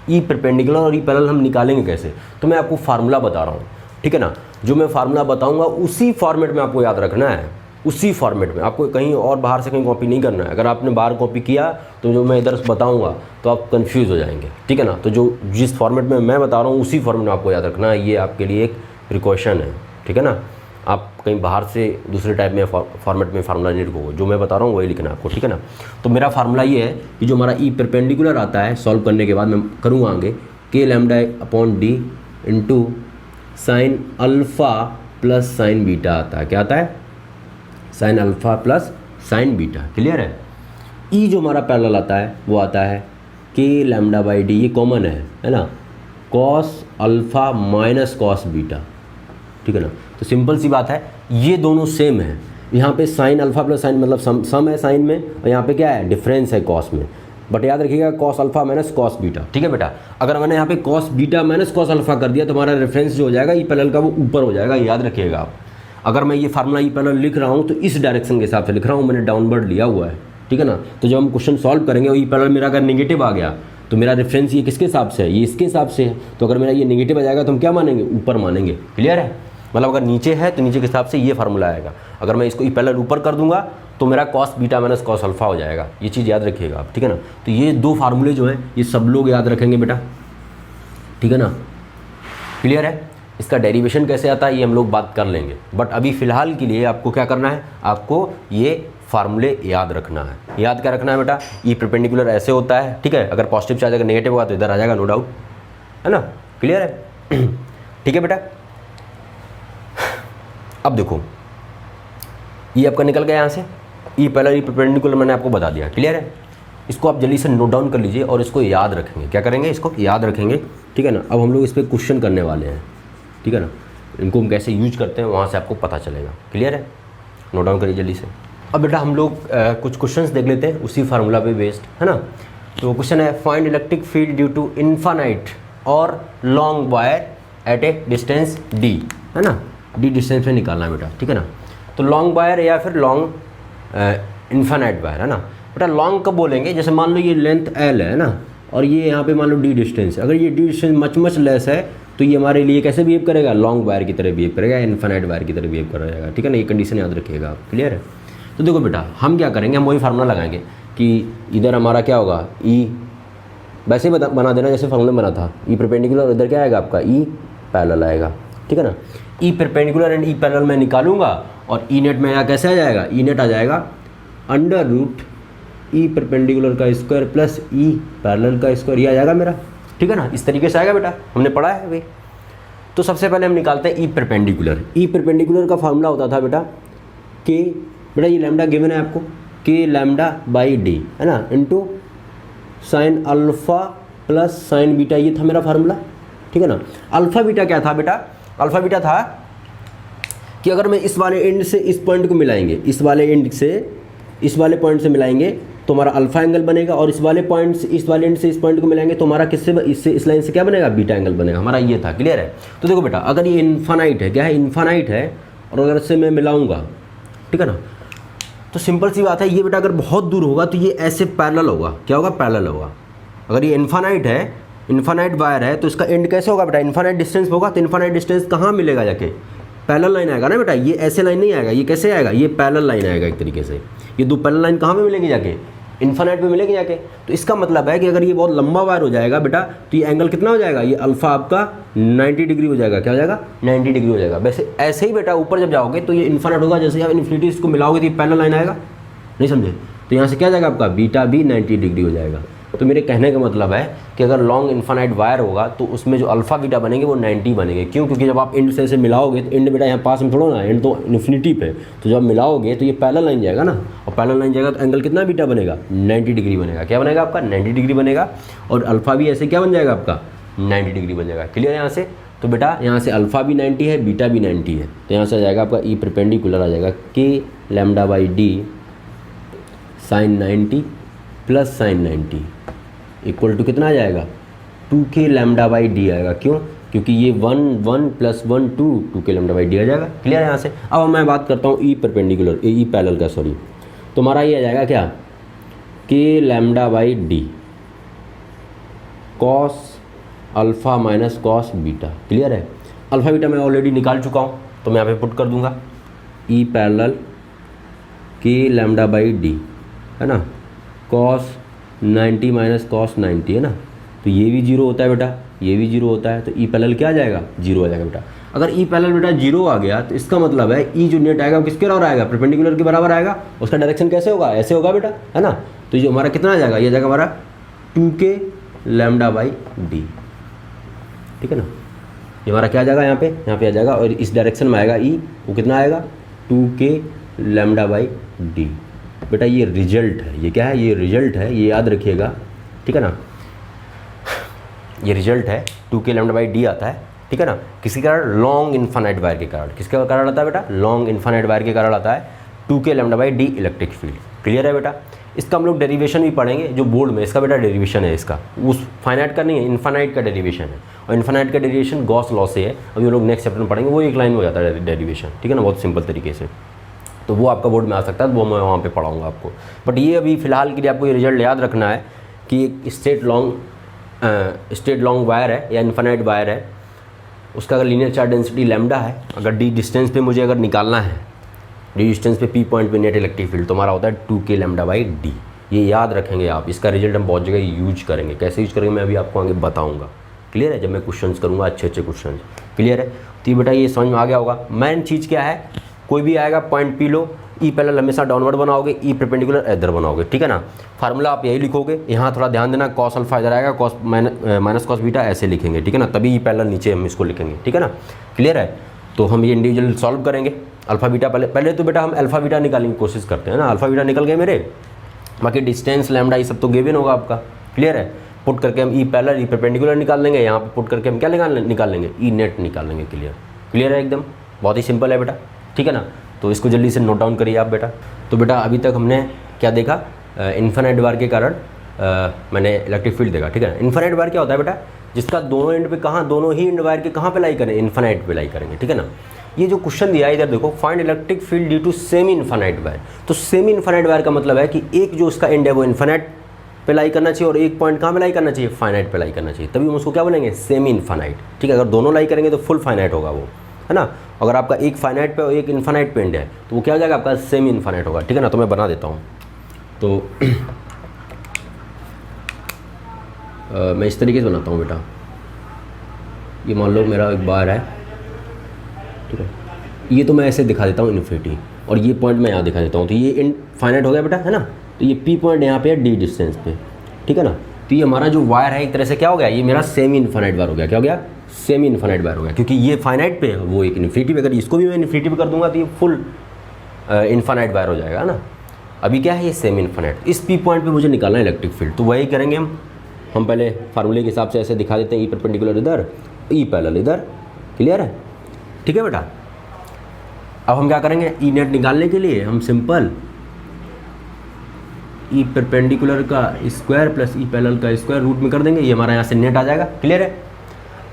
ई परपेंडिकुलर और ई पैरेलल हम निकालेंगे कैसे। तो मैं आपको फार्मूला बता रहा हूँ, ठीक है ना। जो मैं फार्मूला बताऊँगा उसी फॉर्मेट में आपको याद रखना है, उसी फॉर्मेट में। आपको कहीं और बाहर से कहीं कॉपी नहीं करना है। अगर आपने बाहर कॉपी किया तो जो मैं इधर बताऊंगा तो आप कंफ्यूज हो जाएंगे, ठीक है ना। तो जो जिस फॉर्मेट में मैं बता रहा हूँ उसी फॉर्मेट में आपको याद रखना है। ये आपके लिए एक प्रिकॉशन है, ठीक है ना। आप कहीं बाहर से दूसरे टाइप में फॉर्मेट में फार्मूला नहीं लिखोगे, जो मैं बता रहा हूँ वही लिखना है आपको, ठीक है ना। तो मेरा फार्मूला ये है कि जो हमारा ई परपेंडिकुलर आता है सॉल्व करने के बाद मैं करूँगा आगे, k λ/d into sine alpha plus sign beta आता है। क्या आता है? Sine alpha plus sign beta. Clear है? ई जो हमारा पैरेलल आता है वो आता है के लैम्डा बाई डी, ये कॉमन है ना, cos alpha minus cos beta. ठीक है ना? तो सिंपल सी बात है, ये दोनों सेम है। यहाँ पे साइन अल्फ़ा प्लस साइन मतलब सम है साइन में, और यहाँ पे क्या है? डिफरेंस है कॉस में। बट याद रखिएगा cos alpha minus cos beta. ठीक है बेटा? अगर मैंने यहाँ पे cos beta minus cos alpha कर दिया तो हमारा रेफरेंस जो हो जाएगा ई पैरेलल का वो ऊपर हो जाएगा। याद रखिएगा आप, अगर मैं ये फार्मूला ई पैरेलल लिख रहा हूँ तो इस डायरेक्शन के हिसाब से लिख रहा हूँ, मैंने डाउनवर्ड लिया हुआ है। ठीक है ना? तो जब हम क्वेश्चन सॉल्व करेंगे और ई पैरेलल मेरा अगर नेगेटिव आ गया तो मेरा रेफरेंस ये किसके हिसाब से है? ये इसके हिसाब से है। तो अगर मेरा ये नेगेटिव आ जाएगा तो हम क्या मानेंगे? ऊपर मानेंगे। क्लियर है? मतलब अगर नीचे है तो नीचे के हिसाब से ये फार्मूला आएगा। अगर मैं इसको ई पैरेलल ऊपर कर दूंगा तो मेरा cos beta minus cos alpha हो जाएगा। ये चीज़ याद रखिएगा आप। ठीक है ना? तो ये दो फार्मूले जो हैं ये सब लोग याद रखेंगे बेटा। ठीक है ना? क्लियर है? इसका डेरिवेशन कैसे आता है ये हम लोग बात कर लेंगे, बट अभी फ़िलहाल के लिए आपको क्या करना है? आपको ये फार्मूले याद रखना है। याद क्या रखना है बेटा? ई परपेंडिकुलर ऐसे होता है। ठीक है? अगर पॉजिटिव चार्ज अगर नेगेटिव होगा तो इधर आ जाएगा, नो डाउट, है ना? क्लियर है? ठीक है बेटा? अब देखो ये आपका निकल गया यहाँ से, ई पैरेलल ई परपेंडिकुलर मैंने आपको बता दिया। क्लियर है? इसको आप जल्दी से नोट डाउन कर लीजिए और इसको याद रखेंगे। क्या करेंगे? इसको याद रखेंगे। ठीक है ना? अब हम लोग इस पर क्वेश्चन करने वाले हैं। ठीक है ना? इनको हम कैसे यूज करते हैं वहाँ से आपको पता चलेगा। क्लियर है? नोट डाउन करिए जल्दी से। अब बेटा हम लोग कुछ क्वेश्चंस देख लेते हैं उसी फार्मूला पे बेस्ड, है ना? तो क्वेश्चन है find electric field due to infinite और long wire at a distance D, है ना? डी डिस्टेंस में निकालना है बेटा। ठीक है ना? तो लॉन्ग वायर या फिर लॉन्ग इन्फानाइट वायर, है ना बेटा? लॉन्ग कब बोलेंगे? जैसे मान लो ये लेंथ एल है ना, और ये यहाँ पे मान लो डी डिस्टेंस है। अगर ये डी डिस्टेंस मच लेस है तो ये हमारे लिए कैसे बिहेव करेगा? लॉन्ग वायर की तरह बिहेव करेगा, इन्फानाइट वायर की तरह बिहेव करेगा। ठीक है ना? ये कंडीशन याद रखिएगा आप। क्लियर है? तो देखो बेटा हम क्या करेंगे, हम वही फार्मूला लगाएंगे कि इधर हमारा क्या होगा? ई वैसे ही बना देना जैसे फार्मूला बना था, ई परपेंडिकुलर, और इधर क्या आएगा आपका? ई पैरेलल आएगा। ठीक है ना? E perpendicular and E parallel मैं निकालूंगा और ई नेट में कैसे आ जाएगा? ई नेट आ जाएगा अंडर रूट ई परपेंडिकुलर का स्क्वायर प्लस ई पैरेलल का स्क्वायर, ये आ जाएगा मेरा। ठीक है ना? इस तरीके से आएगा बेटा, हमने पढ़ा है अभी। तो सबसे पहले हम निकालते हैं ई परपेंडिकुलर। ई परपेंडिकुलर का फार्मूला होता था बेटा के, बेटा ये लैम्डा गिवन है आपको, के लैम्डा बाई डी, है ना, into sine alpha plus sign beta, ये था मेरा फार्मूला। ठीक है ना? अल्फ़ा बीटा क्या था बेटा? अल्फ़ा बीटा था कि अगर मैं इस वाले एंड से इस पॉइंट को मिलाएंगे, इस वाले एंड से इस वाले पॉइंट से मिलाएंगे तो हमारा अल्फ़ा एंगल बनेगा, और इस वाले पॉइंट से इस वाले एंड से इस पॉइंट को मिलाएंगे तो हमारा किससे इससे इस लाइन से क्या बनेगा? बीटा एंगल बनेगा हमारा। ये था। क्लियर है? तो देखो बेटा अगर ये इन्फानाइट है, क्या है? इन्फानाइट है, और अगर इससे मैं मिलाऊंगा, ठीक है ना, तो सिंपल सी बात है ये बेटा अगर बहुत दूर होगा तो ये ऐसे पैरेलल होगा। क्या होगा? पैरेलल होगा। अगर ये इन्फानाइट है, इन्फानाइट वायर है, तो इसका एंड कैसे होगा बेटा? इन्फानाइट डिस्टेंस होगा। तो इन्फानाइट डिस्टेंस कहाँ मिलेगा जाके? पैरेलल लाइन आएगा ना बेटा। ये ऐसे लाइन नहीं आएगा, ये कैसे आएगा? ये पैरेलल लाइन आएगा एक तरीके से। ये दो पैरेलल लाइन कहाँ पे मिलेंगी जाके? इन्फानाइट पे मिलेगी जाके। तो इसका मतलब है कि अगर ये बहुत लंबा वायर हो जाएगा बेटा तो ये एंगल कितना हो जाएगा? ये अल्फ़ा आपका 90 डिग्री हो जाएगा। क्या हो जाएगा? 90 डिग्री हो जाएगा। वैसे ऐसे ही बेटा ऊपर जब जाओगे तो ये इन्फानाइट होगा, जैसे आप इन्फिनिटी इसको मिलाओगे तो ये पैरेलल लाइन आएगा। नहीं समझे? तो यहाँ से क्या जाएगा आपका? बीटा भी 90 डिग्री हो जाएगा। तो मेरे कहने का मतलब है कि अगर लॉन्ग इन्फानाइट वायर होगा तो उसमें जो अल्फ़ा बीटा बनेंगे वो 90 बनेंगे। क्यों? क्योंकि जब आप एंड से ऐसे मिलाओगे तो एंड बेटा यहाँ पास में थोड़ा ना, एंड तो इन्फिनिटी पे, तो जब मिलाओगे तो ये पैरेलल लाइन जाएगा ना, और पैरेलल लाइन जाएगा तो एंगल कितना बीटा बनेगा? 90 डिग्री बनेगा। क्या बनेगा आपका? 90 डिग्री बनेगा। और अल्फ़ा भी ऐसे क्या बन जाएगा आपका? 90 डिग्री बन जाएगा। क्लियर है यहाँ से? तो बेटा यहाँ से अल्फ़ा भी 90 है, बीटा भी 90 है, तो यहाँ से आ जाएगा आपका ई परपेंडिकुलर आ जाएगा के lambda by d sine 90 plus sine 90 equal to कितना आ जाएगा? 2k लैम्डा बाई डी आएगा। क्यों? क्योंकि ये 1 plus 1 2k lambda by D आ जाएगा। क्लियर है यहाँ से? अब मैं बात करता हूँ ई परपेंडिकुलर, ई पैरेलल का, सॉरी। तो हमारा ये आ जाएगा क्या? के lambda by D cos alpha minus cos beta. Clear है? अल्फ़ा बीटा मैं ऑलरेडी निकाल चुका हूँ तो मैं यहाँ पे पुट कर दूंगा ई पैरेलल के लैम्डा बाई डी, है ना, कॉस 90 माइनस कॉस 90, है ना। तो ये भी जीरो होता है बेटा, ये भी जीरो होता है, तो ई पैरेलल क्या आ जाएगा? जीरो आ जाएगा बेटा। अगर ई पैरेलल बेटा जीरो आ गया तो इसका मतलब है ई जो नेट आएगा वो किसके बराबर आएगा? परपेंडिकुलर के बराबर आएगा। उसका डायरेक्शन कैसे होगा? ऐसे होगा बेटा, है ना। तो ये हमारा कितना आ जाएगा? ये जाएगा हमारा 2k लैम्डा बाई डी। ठीक है ना? ये हमारा क्या आ जाएगा यहाँ पे आ जाएगा, और इस डायरेक्शन में आएगा ई, वो कितना आएगा 2k लैम्डा बाई डी। बेटा ये रिजल्ट है, ये क्या है, ये रिजल्ट है, ये याद रखिएगा, ठीक है ना। ये रिजल्ट है 2k लैम्डा बाई डी आता है, ठीक है ना। किसी कारण लॉन्ग इन्फानाइट वायर के कारण, किसके कारण आता है बेटा, लॉन्ग इन्फानाइट वायर के कारण आता है 2k lambda by D electric field. Clear है बेटा। इसका हम लोग डेरिवेशन भी पढ़ेंगे जो बोर्ड में, इसका बेटा डेरिवेशन है, इसका उस फाइनाइट का नहीं है, इन्फानाइट का डेरिवेशन है, और इन्फानाइट का डेरिवेशन गॉस लॉ से है। अभी हम लोग नेक्स्ट चैप्टर में पढ़ेंगे, वो एक लाइन में हो जाता है डेरिवेशन, ठीक है ना, बहुत सिंपल तरीके से। तो वो आपका बोर्ड में आ सकता है, वो मैं वहाँ पे पढ़ाऊँगा आपको। बट ये अभी फ़िलहाल के लिए आपको ये रिजल्ट याद रखना है कि एक स्ट्रेट लॉन्ग वायर है या इन्फानाइट वायर है, उसका अगर लीनियर चार्ज डेंसिटी लैम्डा है, अगर डी डिस्टेंस पे मुझे अगर निकालना है, डी डिस्टेंस पे पी पॉइंट पे नेट इलेक्ट्रिक फील्ड, तो हमारा होता है 2k लैम्डा बाई डी। ये याद रखेंगे आप, इसका रिजल्ट हम बहुत जगह यूज करेंगे, कैसे यूज करेंगे मैं अभी आपको आगे बताऊंगा। क्लियर है, जब मैं क्वेश्चंस करूंगा अच्छे क्वेश्चन। क्लियर है, तो ये बेटा ये समझ में आ गया होगा। मेन चीज़ क्या है, कोई भी आएगा point P low, E parallel हमेशा डाउनवर्ड बनाओगे, ई परपेंडिकुलर इधर बनाओगे, ठीक है ना। फार्मूला आप यही लिखोगे, यहाँ थोड़ा ध्यान देना, कॉस अल्फा इधर आएगा, कॉस माइनस कॉस बीटा ऐसे लिखेंगे, ठीक है ना, तभी ई पैरेलल नीचे हम इसको लिखेंगे, ठीक है ना। क्लियर है, तो हम ये इंडिविजुअल सॉल्व करेंगे। अल्फा बीटा पहले तो बेटा हम अल्फा बीटा निकालने की कोशिश करते हैं ना। अल्फा बीटा निकल गए मेरे, बाकी डिस्टेंस लैम्डा ये सब तो गिवन होगा आपका। क्लियर है, पुट करके हम ई पैरेलल ई परपेंडिकुलर निकाल लेंगे, यहाँ पे पुट करके हम क्या निकाल लेंगे, ई नेट निकाल लेंगे। क्लियर है एकदम, बहुत ही सिंपल है बेटा, ठीक है ना। तो इसको जल्दी से नोट डाउन करिए आप बेटा। तो बेटा अभी तक हमने क्या देखा, इन्फानाइट वायर के कारण मैंने इलेक्ट्रिक फील्ड देखा, ठीक है। इन्फानाइट वायर क्या होता है बेटा, जिसका दोनों एंड पे कहाँ, दोनों ही एंड वायर के कहाँ पे लाई करें, इन्फानाइट पे लाई करेंगे, ठीक है ना। ये जो क्वेश्चन दिया है इधर देखो, find electric field due to semi infinite wire. तो सेमी इन्फानाइट वायर का मतलब है कि एक जो उसका एंड है वो इन्फानाइट पे लाई करना चाहिए, और एक पॉइंट कहाँ पे लाई करना चाहिए, फाइनाइट पे लाई करना चाहिए, तभी हम उसको क्या बोलेंगे, सेमी इन्फानाइट, ठीक है। अगर दोनों लाई करेंगे तो फुल फाइनाइट होगा वो, है ना। अगर आपका एक फाइनाइट पे और एक इन्फानाइट पे एंड है तो वो क्या हो जाएगा, आपका सेमी इन्फानाइट होगा, ठीक है ना। तो मैं बना देता हूँ, तो मैं इस तरीके से बनाता हूँ बेटा। ये मान लो मेरा एक बार है, ठीक है, ये तो मैं ऐसे दिखा देता हूँ इन्फिनिटी, और ये पॉइंट मैं यहाँ दिखा देता हूँ, तो ये इनफाइनाइट हो गया बेटा, है ना। तो ये पी पॉइंट यहाँ पे है डी डिस्टेंस पे, ठीक है ना। तो ये हमारा जो वायर है एक तरह से क्या हो गया, ये मेरा सेमी इन्फाइनाइट वायर हो गया। क्या हो गया, सेमी इन्फाइनाइट वायर हो गया, क्योंकि ये फाइनाइट पे है, वो एक इन्फिनिटी पे। अगर इसको भी मैं इन्फिनिटी पे कर दूंगा तो ये फुल इन्फाइनाइट वायर हो जाएगा ना। अभी क्या है, ये सेमी इन्फाइनाइट। इस पी पॉइंट पे मुझे निकालना है इलेक्ट्रिक फील्ड, तो वही करेंगे हम पहले फार्मूले के हिसाब से ऐसे दिखा देते हैं, ई परपेंडिकुलर इधर, ई पैरेलल इधर। क्लियर है, ठीक है बेटा। अब हम क्या करेंगे, ई नेट निकालने के लिए हम सिंपल ई परपेंडिकुलर का स्क्वायर प्लस ई पैरेलल का स्क्वायर रूट में कर देंगे, ये हमारा यहाँ से नेट आ जाएगा। क्लियर है।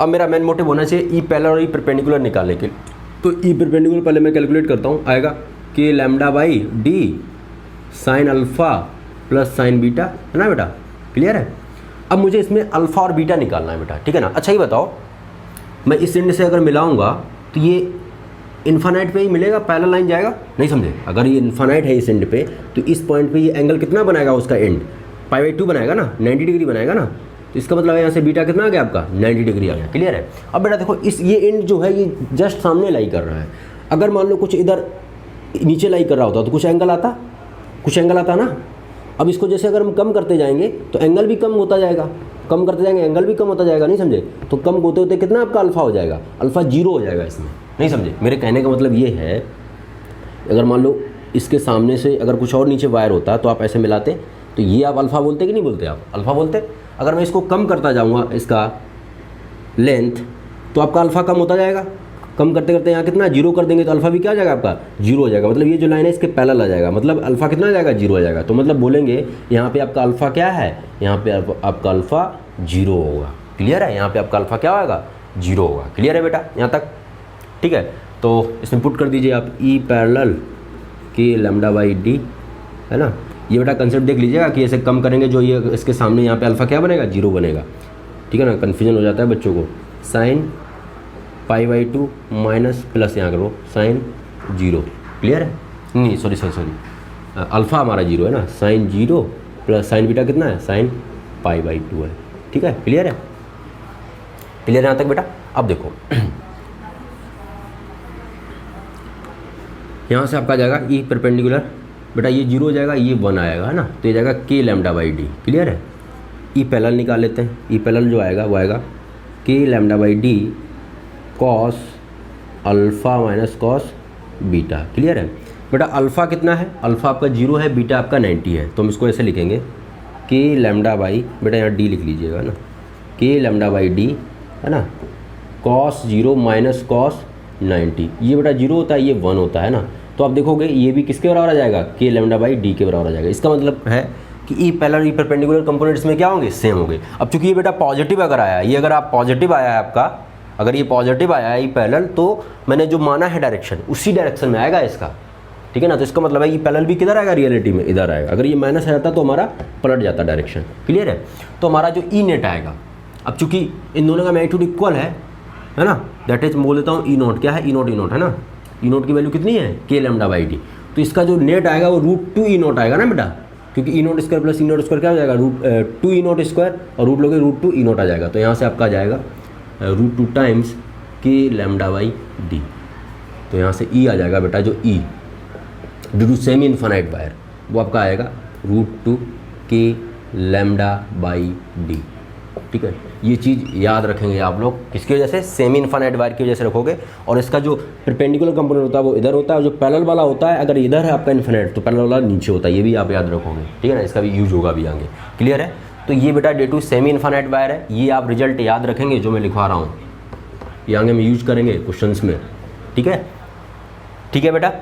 अब मेरा मेन मोटिव होना चाहिए ई पैरेलल और ई परपेंडिकुलर निकालने के लिए। तो ई परपेंडिकुलर पहले मैं कैलकुलेट करता हूँ, आएगा के lambda by d sine alpha plus sign beta, है ना बेटा। क्लियर है। अब मुझे इसमें अल्फ़ा और बीटा निकालना है बेटा, ठीक है ना। अच्छा ये बताओ, मैं इस एंड से अगर मिलाऊंगा तो ये इन्फानाइट पे ही मिलेगा, पैरेलल लाइन जाएगा, नहीं समझे। अगर ये इन्फानाइट है इस एंड पे, तो इस पॉइंट पे ये एंगल कितना बनाएगा, उसका एंड π/2 बनाएगा ना, 90 डिग्री बनाएगा ना। तो इसका मतलब है यहाँ से बीटा कितना आ गया आपका, 90 डिग्री आ गया। क्लियर है। अब बेटा देखो, ये एंड जो है ये जस्ट सामने लाई कर रहा है। अगर मान लो कुछ इधर नीचे लाई कर रहा होता तो कुछ एंगल आता ना। अब इसको जैसे अगर हम कम करते जाएंगे तो एंगल भी कम होता जाएगा, कम करते जाएंगे एंगल भी कम होता जाएगा, नहीं समझे। तो कम होते होते कितना आपका अल्फ़ा हो जाएगा, अल्फ़ा 0 हो जाएगा इसमें, नहीं समझे। मेरे कहने का मतलब ये है, अगर मान लो इसके सामने से अगर कुछ और नीचे वायर होता तो आप ऐसे मिलाते, तो ये आप अल्फ़ा बोलते कि नहीं बोलते, आप अल्फ़ा बोलते। अगर मैं इसको कम करता जाऊँगा इसका लेंथ, तो आपका अल्फ़ा कम होता जाएगा। कम करते करते यहाँ कितना 0 कर देंगे तो अल्फ़ा भी क्या आ जाएगा आपका, 0 हो जाएगा। मतलब ये जो लाइन है इसके पैरेलल आ जाएगा, मतलब अल्फ़ा कितना आ जाएगा, 0 आ जाएगा। तो मतलब बोलेंगे यहाँ पे आपका अल्फ़ा क्या है, यहाँ पे आपका अल्फ़ा 0 होगा। क्लियर है। यहाँ पे आपका अल्फ़ा क्या होगा, 0 होगा। क्लियर है बेटा यहाँ तक, ठीक है। तो इसमें पुट कर दीजिए आप ई पैरेलल के लैम्डा बाई डी, है ना। ये बेटा कंसेप्ट देख लीजिएगा कि ऐसे कम करेंगे जो ये इसके सामने यहाँ पे अल्फ़ा क्या बनेगा, 0 बनेगा, ठीक है ना। कन्फ्यूजन हो जाता है बच्चों को। साइन π/2 माइनस प्लस यहाँ करो साइन 0। क्लियर है। नहीं सॉरी अल्फ़ा हमारा 0 है ना, साइन 0 प्लस साइन बीटा कितना है, साइन π/2 है, ठीक है। क्लियर है। क्लियर है यहाँ तक बेटा। अब देखो यहाँ से आपका जाएगा ई परपेंडिकुलर, बेटा ये 0 हो जाएगा, ये 1 आएगा, है ना। तो ये जाएगा के लैम्डा बाई डी। क्लियर है। ई पैरेलल निकाल लेते हैं। ई पैरेलल जो आएगा वो आएगा के lambda by D cos alpha minus cos beta. Clear है बेटा? अल्फ़ा कितना है? अल्फ़ा आपका 0 है, बीटा आपका 90 है, तो हम इसको ऐसे लिखेंगे के लैम्डा बाई, बेटा यहाँ डी लिख लीजिएगा ना, के लैम्डा बाई डी है ना, कॉस 0 माइनस कॉस 90। ये बेटा 0 होता है, ये 1 होता है ना, तो आप देखोगे ये भी किसके बराबर आ जाएगा? के लैम्डा बाई डी के बराबर आ जाएगा। इसका मतलब है कि E parallel E perpendicular components में क्या होंगे? सेम होंगे। अब चूंकि ये बेटा पॉजिटिव अगर आया है, ये अगर आप पॉजिटिव आया है आपका, अगर ये पॉजिटिव आया है ई पैरेलल, तो मैंने जो माना है डायरेक्शन उसी डायरेक्शन में आएगा इसका, ठीक है ना। तो इसका मतलब है ये पैरेलल भी किधर आएगा? रियलिटी में इधर आएगा। अगर ये माइनस आ जाता तो हमारा पलट जाता डायरेक्शन। क्लियर है? तो हमारा जो ई नेट आएगा, अब चूंकि इन दोनों का मैग्नीट्यूड इक्वल है ना, दैट इज बोल देता हूँ ई नोट क्या है? ई नोट है ना। ई नोट की वैल्यू कितनी है? के लैम्डा बाई डी। तो इसका जो नेट आएगा वो √2 ई नोट आएगा ना बेटा, क्योंकि ई नोट स्क्वायर प्लस ई नोट स्क्वायर क्या हो जाएगा? √2 ई नोट स्क्वायर, और रूट लोगे √2 ई नोट आ जाएगा। तो यहाँ से आपका आ जाएगा √2 टाइम्स के लैम्डा बाई डी। तो यहाँ से ई आ जाएगा बेटा, जो E due to semi infinite wire, वो आपका आएगा √2 के लैम्डा बाई डी। ठीक है, ये चीज़ याद रखेंगे आप लोग, किसकी वजह से? सेमी इनफाइनाइट वायर की वजह से रखोगे। और इसका जो परपेंडिकुलर कंपोनेंट होता है वो इधर होता है, और जो पैरेलल वाला होता है, अगर इधर है आपका इनफाइनाइट तो पैरेलल वाला नीचे होता है। ये भी आप याद रखोगे, ठीक है ना, इसका भी यूज होगा भी आगे। क्लियर है? तो ये बेटा due to semi infinite wire है, ये आप रिजल्ट याद रखेंगे जो मैं लिखवा रहा हूँ, ये आगे हम यूज करेंगे क्वेश्चंस में। ठीक है? ठीक है बेटा,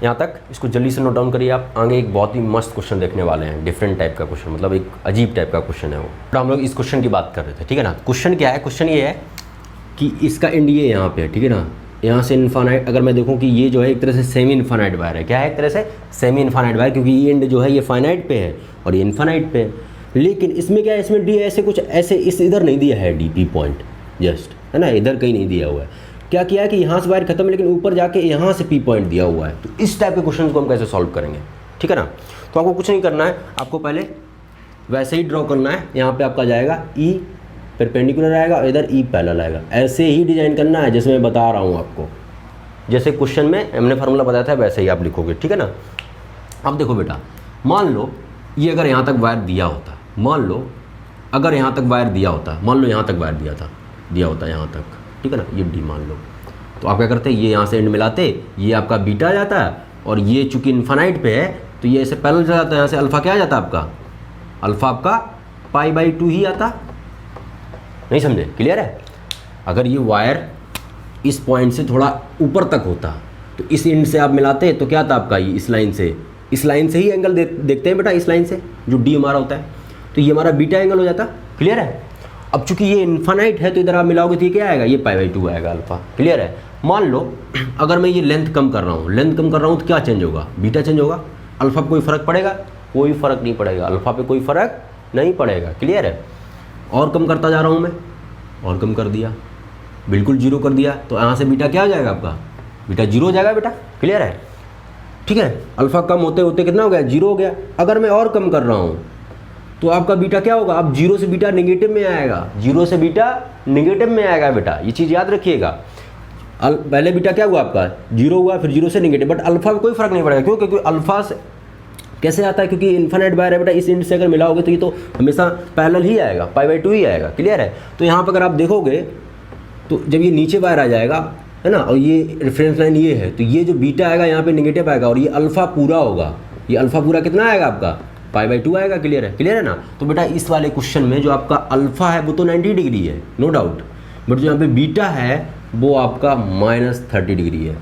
यहाँ तक इसको जल्दी से नोट डाउन करिए आप। आगे एक बहुत ही मस्त क्वेश्चन देखने वाले हैं, डिफरेंट टाइप का क्वेश्चन, मतलब एक अजीब टाइप का क्वेश्चन है वो। तो हम लोग इस क्वेश्चन की बात कर रहे थे, ठीक है ना। क्वेश्चन क्या है? क्वेश्चन ये है कि इसका एंड ये यहाँ पे है, ठीक है ना, यहाँ से इनफाइनाइट, अगर मैं देखूँ कि ये जो है एक तरह से सेमी इनफाइनाइट वायर है। क्या है? एक तरह से सेमी इनफाइनाइट वायर, क्योंकि ये एंड जो है ये फाइनाइट पे है और ये इनफाइनाइट पे है। लेकिन इसमें क्या है? इसमें डी ऐसे कुछ ऐसे इस इधर नहीं दिया है, डी पी पॉइंट जस्ट, है ना, इधर कहीं नहीं दिया हुआ है। क्या किया है कि यहाँ से वायर खत्म है, लेकिन ऊपर जाके यहाँ से पी पॉइंट दिया हुआ है। तो इस टाइप के क्वेश्चन को हम कैसे सॉल्व करेंगे? ठीक है ना। तो आपको कुछ नहीं करना है, आपको पहले वैसे ही ड्रॉ करना है। यहाँ पे आपका जाएगा ई परपेंडिकुलर आएगा और इधर ई पैरेलल आएगा। ऐसे ही डिजाइन करना है जैसे मैं बता रहा हूँ आपको, जैसे क्वेश्चन में हमने फार्मूला बताया था वैसे ही आप लिखोगे, ठीक है ना। अब देखो बेटा, मान लो ये अगर यहाँ तक वायर दिया होता, मान लो अगर यहाँ तक वायर दिया होता, मान लो यहाँ तक वायर दिया होता यहाँ तक, ठीक है ना, ये डी मान लो, तो आप क्या करते? ये यहाँ से एंड मिलाते, ये आपका बीटा आ जाता है, और ये चूंकि इनफाइनाइट पे है तो ये ऐसे पैरेलल चला जाता है। यहाँ से अल्फा क्या आ जाता है आपका? अल्फा आपका π/2 ही आता। नहीं समझे? क्लियर है? अगर ये वायर इस पॉइंट से थोड़ा ऊपर तक होता तो इस एंड से आप मिलाते तो क्या था आपका? ये इस लाइन से ही एंगल देखते हैं बेटा, इस लाइन से जो डी हमारा होता है, तो ये हमारा बीटा एंगल हो जाता। क्लियर है? अब चूंकि ये इनफाइनाइट है तो इधर आप मिलाओगे तो ये क्या आएगा? ये π/2 आएगा अल्फा। क्लियर है? मान लो अगर मैं ये लेंथ कम कर रहा हूँ, तो क्या चेंज होगा? बीटा चेंज होगा। अल्फा पे कोई फ़र्क पड़ेगा? कोई फ़र्क नहीं पड़ेगा, अल्फा पे कोई फ़र्क नहीं पड़ेगा। क्लियर है? और कम करता जा रहा हूँ मैं, और कम कर दिया, बिल्कुल 0 कर दिया, तो यहाँ से बीटा क्या हो जाएगा आपका? बीटा 0 हो जाएगा बेटा। क्लियर है? ठीक है, अल्फा कम होते होते कितना हो गया? 0 हो गया। अगर मैं और कम कर रहा हूँ तो आपका बीटा क्या होगा? अब 0 से बीटा नेगेटिव में आएगा, 0 से बीटा नेगेटिव में आएगा बेटा, ये चीज़ याद रखिएगा। पहले बीटा क्या हुआ आपका? 0 हुआ, फिर 0 से नेगेटिव, बट अल्फा में कोई फर्क नहीं पड़ेगा। क्यों? क्योंकि अल्फा से कैसे आता है? क्योंकि इन्फिनिट वायर है बेटा, इस एंड से अगर मिलाओगे तो ये तो हमेशा पैरेलल ही आएगा, π/2 ही आएगा। क्लियर है? तो यहाँ पर अगर आप देखोगे तो जब ये नीचे वायर आ जाएगा, है ना, और ये रेफरेंस लाइन ये है, तो ये जो बीटा आएगा यहाँ पे नेगेटिव आएगा, और ये अल्फा पूरा होगा। ये अल्फा पूरा कितना आएगा आपका? π/2 आएगा। क्लियर है? क्लियर है ना? तो बेटा इस वाले क्वेश्चन में जो आपका अल्फा है वो तो 90 डिग्री है, नो डाउट, बट जो यहाँ पे बीटा है वो आपका -30 डिग्री है।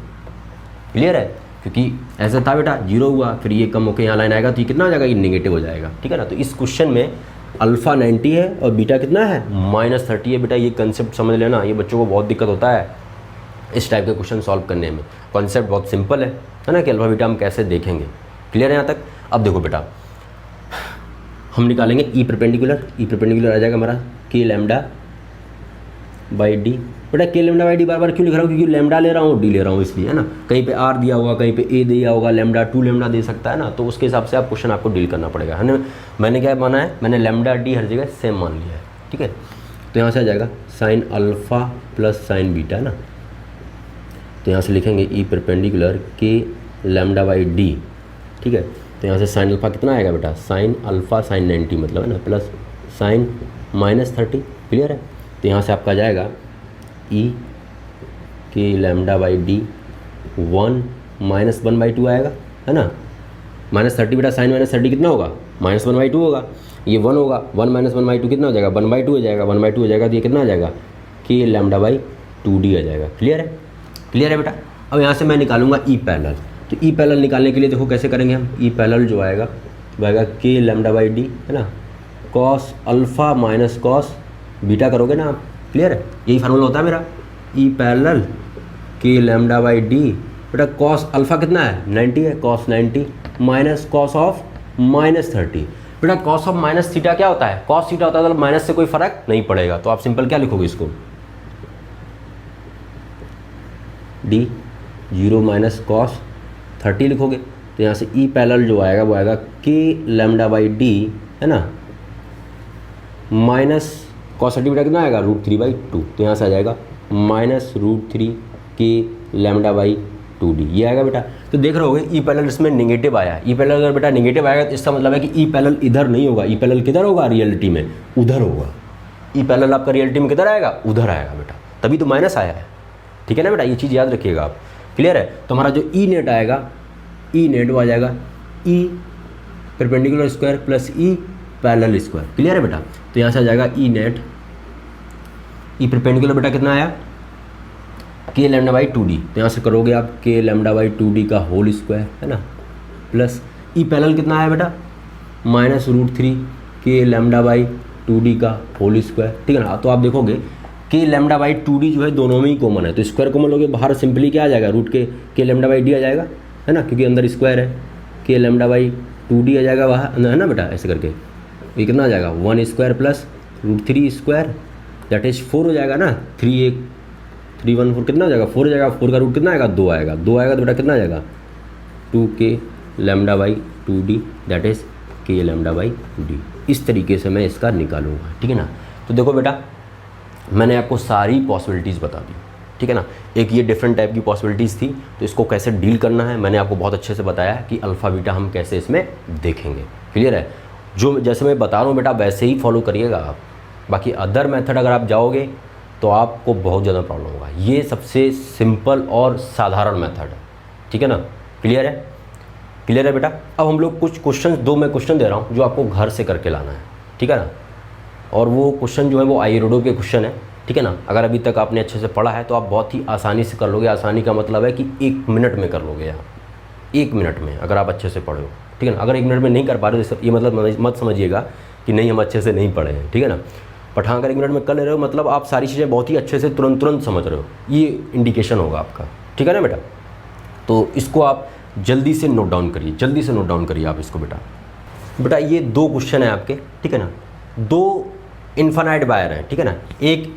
क्लियर है? क्योंकि ऐसा था बेटा, 0 हुआ, फिर ये कम होकर यहाँ लाइन आएगा तो ये कितना हो जाएगा? ये नेगेटिव हो जाएगा। ठीक है ना? तो इस क्वेश्चन में अल्फा 90 है और बीटा कितना है? -30 है। बेटा ये कंसेप्ट समझ लेना, ये बच्चों को बहुत दिक्कत होता है इस टाइप के क्वेश्चन सॉल्व करने में। कॉन्सेप्ट बहुत सिंपल है ना, कि अल्फा बीटा हम कैसे देखेंगे। क्लियर है यहाँ तक? अब देखो बेटा, हम निकालेंगे ई परपेंडिकुलर आ जाएगा हमारा के लैम्डा बाई डी। बेटा के लैम्डा बाई डी बार बार क्यों लिख रहा हूँ? क्योंकि लैम्डा ले रहा हूँ, डी ले रहा हूँ, इसलिए, है ना। कहीं पे आर दिया होगा, कहीं पे ए दिया होगा, लैम्डा 2 लैम्डा दे सकता है ना, तो उसके हिसाब से आप क्वेश्चन आपको डील करना पड़ेगा, है ना। मैंने क्या माना है? मैंने लैम्डा डी हर जगह सेम मान लिया है। ठीक है? तो यहाँ से आ जाएगा sine alpha plus sign beta, है ना। तो यहाँ से लिखेंगे ई परपेंडिकुलर के लैम्डा बाई डी। ठीक है? तो यहाँ से साइन अल्फ़ा कितना आएगा बेटा? साइन अल्फ़ा साइन 90 मतलब, है ना, प्लस साइन -30। क्लियर है? तो यहाँ से आपका जाएगा ई के लैम्डा बाई डी 1 माइनस 1/2 आएगा, है ना। -30 बेटा साइन -30 कितना होगा, -1/2 होगा। ये 1 होगा, 1 माइनस 1/2 कितना हो जाएगा, 1/2 हो जाएगा, 1/2 हो जाएगा तो ये कितना आ जाएगा, के लैम्डा बाई 2d आ जाएगा। क्लियर है, क्लियर है बेटा। अब यहाँ से मैं निकालूंगा ई पैरेलल। तो ई पैरेलल निकालने के लिए देखो कैसे करेंगे हम। ई पैरेलल जो आएगा वो आएगा के लैम्डा बाई डी, है ना, cos alpha minus cos beta करोगे ना आप। क्लियर है, यही फार्मूला होता है मेरा। ई पैरेलल के लैम्डा बाई डी, बेटा कॉस अल्फ़ा कितना है 90 है, कॉस 90 माइनस कॉस ऑफ -30। बेटा कॉस ऑफ माइनस थीटा क्या होता है, कॉस थीटा होता है, तो माइनस से कोई फर्क नहीं पड़ेगा। तो आप सिंपल क्या लिखोगे इसको, डी 0 माइनस कॉस 30 लिखोगे। तो यहाँ से ई पैरेलल जो आएगा वो आएगा के लैम्डा बाई डी, है ना, माइनस कॉस 30 बेटा कितना आएगा √3/2। तो यहाँ से आ जाएगा -√3 के लैम्डा बाई 2d, ये आएगा बेटा। तो देख रहे होगे ई पैरेलल इसमें नेगेटिव आया है। ई पैरेलल अगर बेटा नेगेटिव आएगा तो इसका मतलब है कि ई पैरेलल इधर नहीं होगा। ई पैरेलल किधर होगा, रियलिटी में उधर होगा। ई पैरेलल आपका रियलिटी में किधर आएगा, उधर आएगा बेटा, तभी तो माइनस आया है। ठीक है ना बेटा, ये चीज़ याद रखिएगा आप। क्लियर है। तो हमारा जो ई नेट आएगा, ई नेट वो आ जाएगा E perpendicular square plus E parallel square. Clear है बेटा। तो यहाँ से आ जाएगा ई नेट, ई परपेंडिकुलर बेटा कितना आया, के लैम्डा बाई 2d। तो यहाँ से करोगे आप के लैम्डा बाई 2d का होल स्क्वायर, है ना, प्लस ई पैरेलल कितना आया बेटा -√3 के लैम्डा बाई 2d का होल स्क्वायर। ठीक है ना। तो आप देखोगे के लैम्डा बाई 2d जो है दोनों में ही कॉमन है, तो स्क्वायर कॉमन लोगे बाहर, सिंपली क्या आ जाएगा, रूट के लैम्डा बाई d आ जाएगा, है ना, क्योंकि अंदर स्क्वायर है। के लैम्डा बाई 2d आ जाएगा बाहर, है ना बेटा, ऐसे करके ये कितना आ जाएगा 1 square plus √3 square, that is 4 हो जाएगा ना। 3 1 4 कितना हो जाएगा, 4 हो जाएगा। 4 का रूट कितना आएगा, 2 आएगा। 2 आएगा तो बेटा कितना आ जाएगा 2 के lambda by 2d, that is के लैम्डा बाई d। इस तरीके से मैं इसका निकालूंगा। ठीक है ना। तो देखो बेटा मैंने आपको सारी पॉसिबिलिटीज़ बता दी। ठीक है ना। एक ये डिफरेंट टाइप की पॉसिबिलिटीज़ थी, तो इसको कैसे डील करना है मैंने आपको बहुत अच्छे से बताया कि अल्फ़ा बीटा हम कैसे इसमें देखेंगे। क्लियर है। जो जैसे मैं बता रहा हूँ बेटा वैसे ही फॉलो करिएगा आप। बाकी अदर मेथड अगर आप जाओगे तो आपको बहुत ज़्यादा प्रॉब्लम होगा। ये सबसे सिंपल और साधारण मेथड है। ठीक है ना। क्लियर है, क्लियर है बेटा। अब हम लोग कुछ क्वेश्चन, मैं क्वेश्चन दे रहा हूँ जो आपको घर से करके लाना है। ठीक है ना। और वो क्वेश्चन जो है वो आईरोडो के क्वेश्चन है। ठीक है ना। अगर अभी तक आपने अच्छे से पढ़ा है तो आप बहुत ही आसानी से कर लोगे। आसानी का मतलब है कि 1 मिनट में कर लोगे आप, 1 मिनट में, अगर आप अच्छे से पढ़ो। ठीक है ना। अगर 1 मिनट में नहीं कर पा रहे हो, ये मतलब मत समझिएगा कि नहीं हम अच्छे से नहीं पढ़े हैं। ठीक है ना। बट हाँ, अगर 1 मिनट में कर ले रहे हो मतलब आप सारी चीज़ें बहुत ही अच्छे से तुरंत समझ रहे हो, ये इंडिकेशन होगा आपका। ठीक है ना बेटा। तो इसको आप जल्दी से नोट डाउन करिए, जल्दी से नोट डाउन करिए आप इसको बेटा। ये 2 क्वेश्चन है आपके। ठीक है ना। 2 इन्फानाइट वायर है। ठीक है ना। एक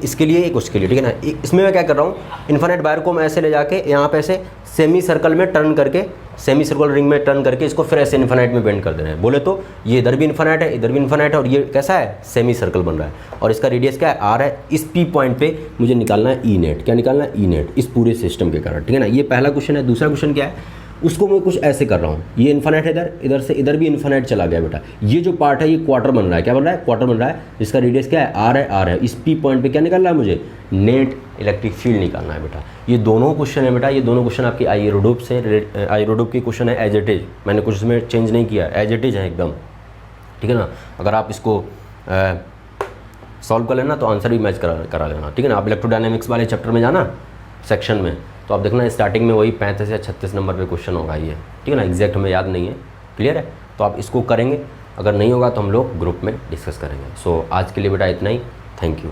इसके लिए, एक उसके लिए। ठीक है ना। इसमें मैं क्या कर रहा हूँ, इन्फानाइट वायर को मैं ऐसे ले जाके यहाँ पे ऐसे सेमी सर्कल में टर्न करके, सेमी सर्कल रिंग में टर्न करके इसको फिर ऐसे इन्फानाइट में बेंड कर देना है। बोले तो ये इधर भी इन्फानाइट है, इधर भी इन्फानाइट है, और ये कैसा है, सेमी सर्कल बन रहा है। और इसका रेडियस क्या है, r है। इस P पॉइंट पे मुझे निकालना है ई नेट। क्या निकालना है, ई नेट, इस पूरे सिस्टम के कारण। ठीक है ना। ये पहला क्वेश्चन है। दूसरा क्वेश्चन क्या है, उसको मैं कुछ ऐसे कर रहा हूँ, ये इन्फानाइट है, इधर से इधर भी इन्फानाइट चला गया बेटा। ये जो पार्ट है ये क्वार्टर बन रहा है। क्या बन रहा है, क्वार्टर बन रहा है। इसका रेडियस क्या है, r है। इस P पॉइंट पे क्या निकालना है मुझे, नेट इलेक्ट्रिक फील्ड निकालना है बेटा। ये दोनों क्वेश्चन है बेटा, ये दोनों क्वेश्चन आपकी आईरोडोप से, आईरोडोप के क्वेश्चन है एज इट इज। मैंने कुछ इसमें चेंज नहीं किया, एज इट इज है एकदम। ठीक है ना। अगर आप इसको सॉल्व कर लेना तो आंसर भी मैच करा लेना। ठीक है ना। आप इलेक्ट्रोडायनेमिक्स वाले चैप्टर में जाना सेक्शन में, तो आप देखना स्टार्टिंग में वही 35 या 36 नंबर पे क्वेश्चन होगा ये। ठीक है ना। एग्जैक्ट हमें याद नहीं है। क्लियर है। तो आप इसको करेंगे, अगर नहीं होगा तो हम लोग ग्रुप में डिस्कस करेंगे। सो आज के लिए बेटा इतना ही। Thank you.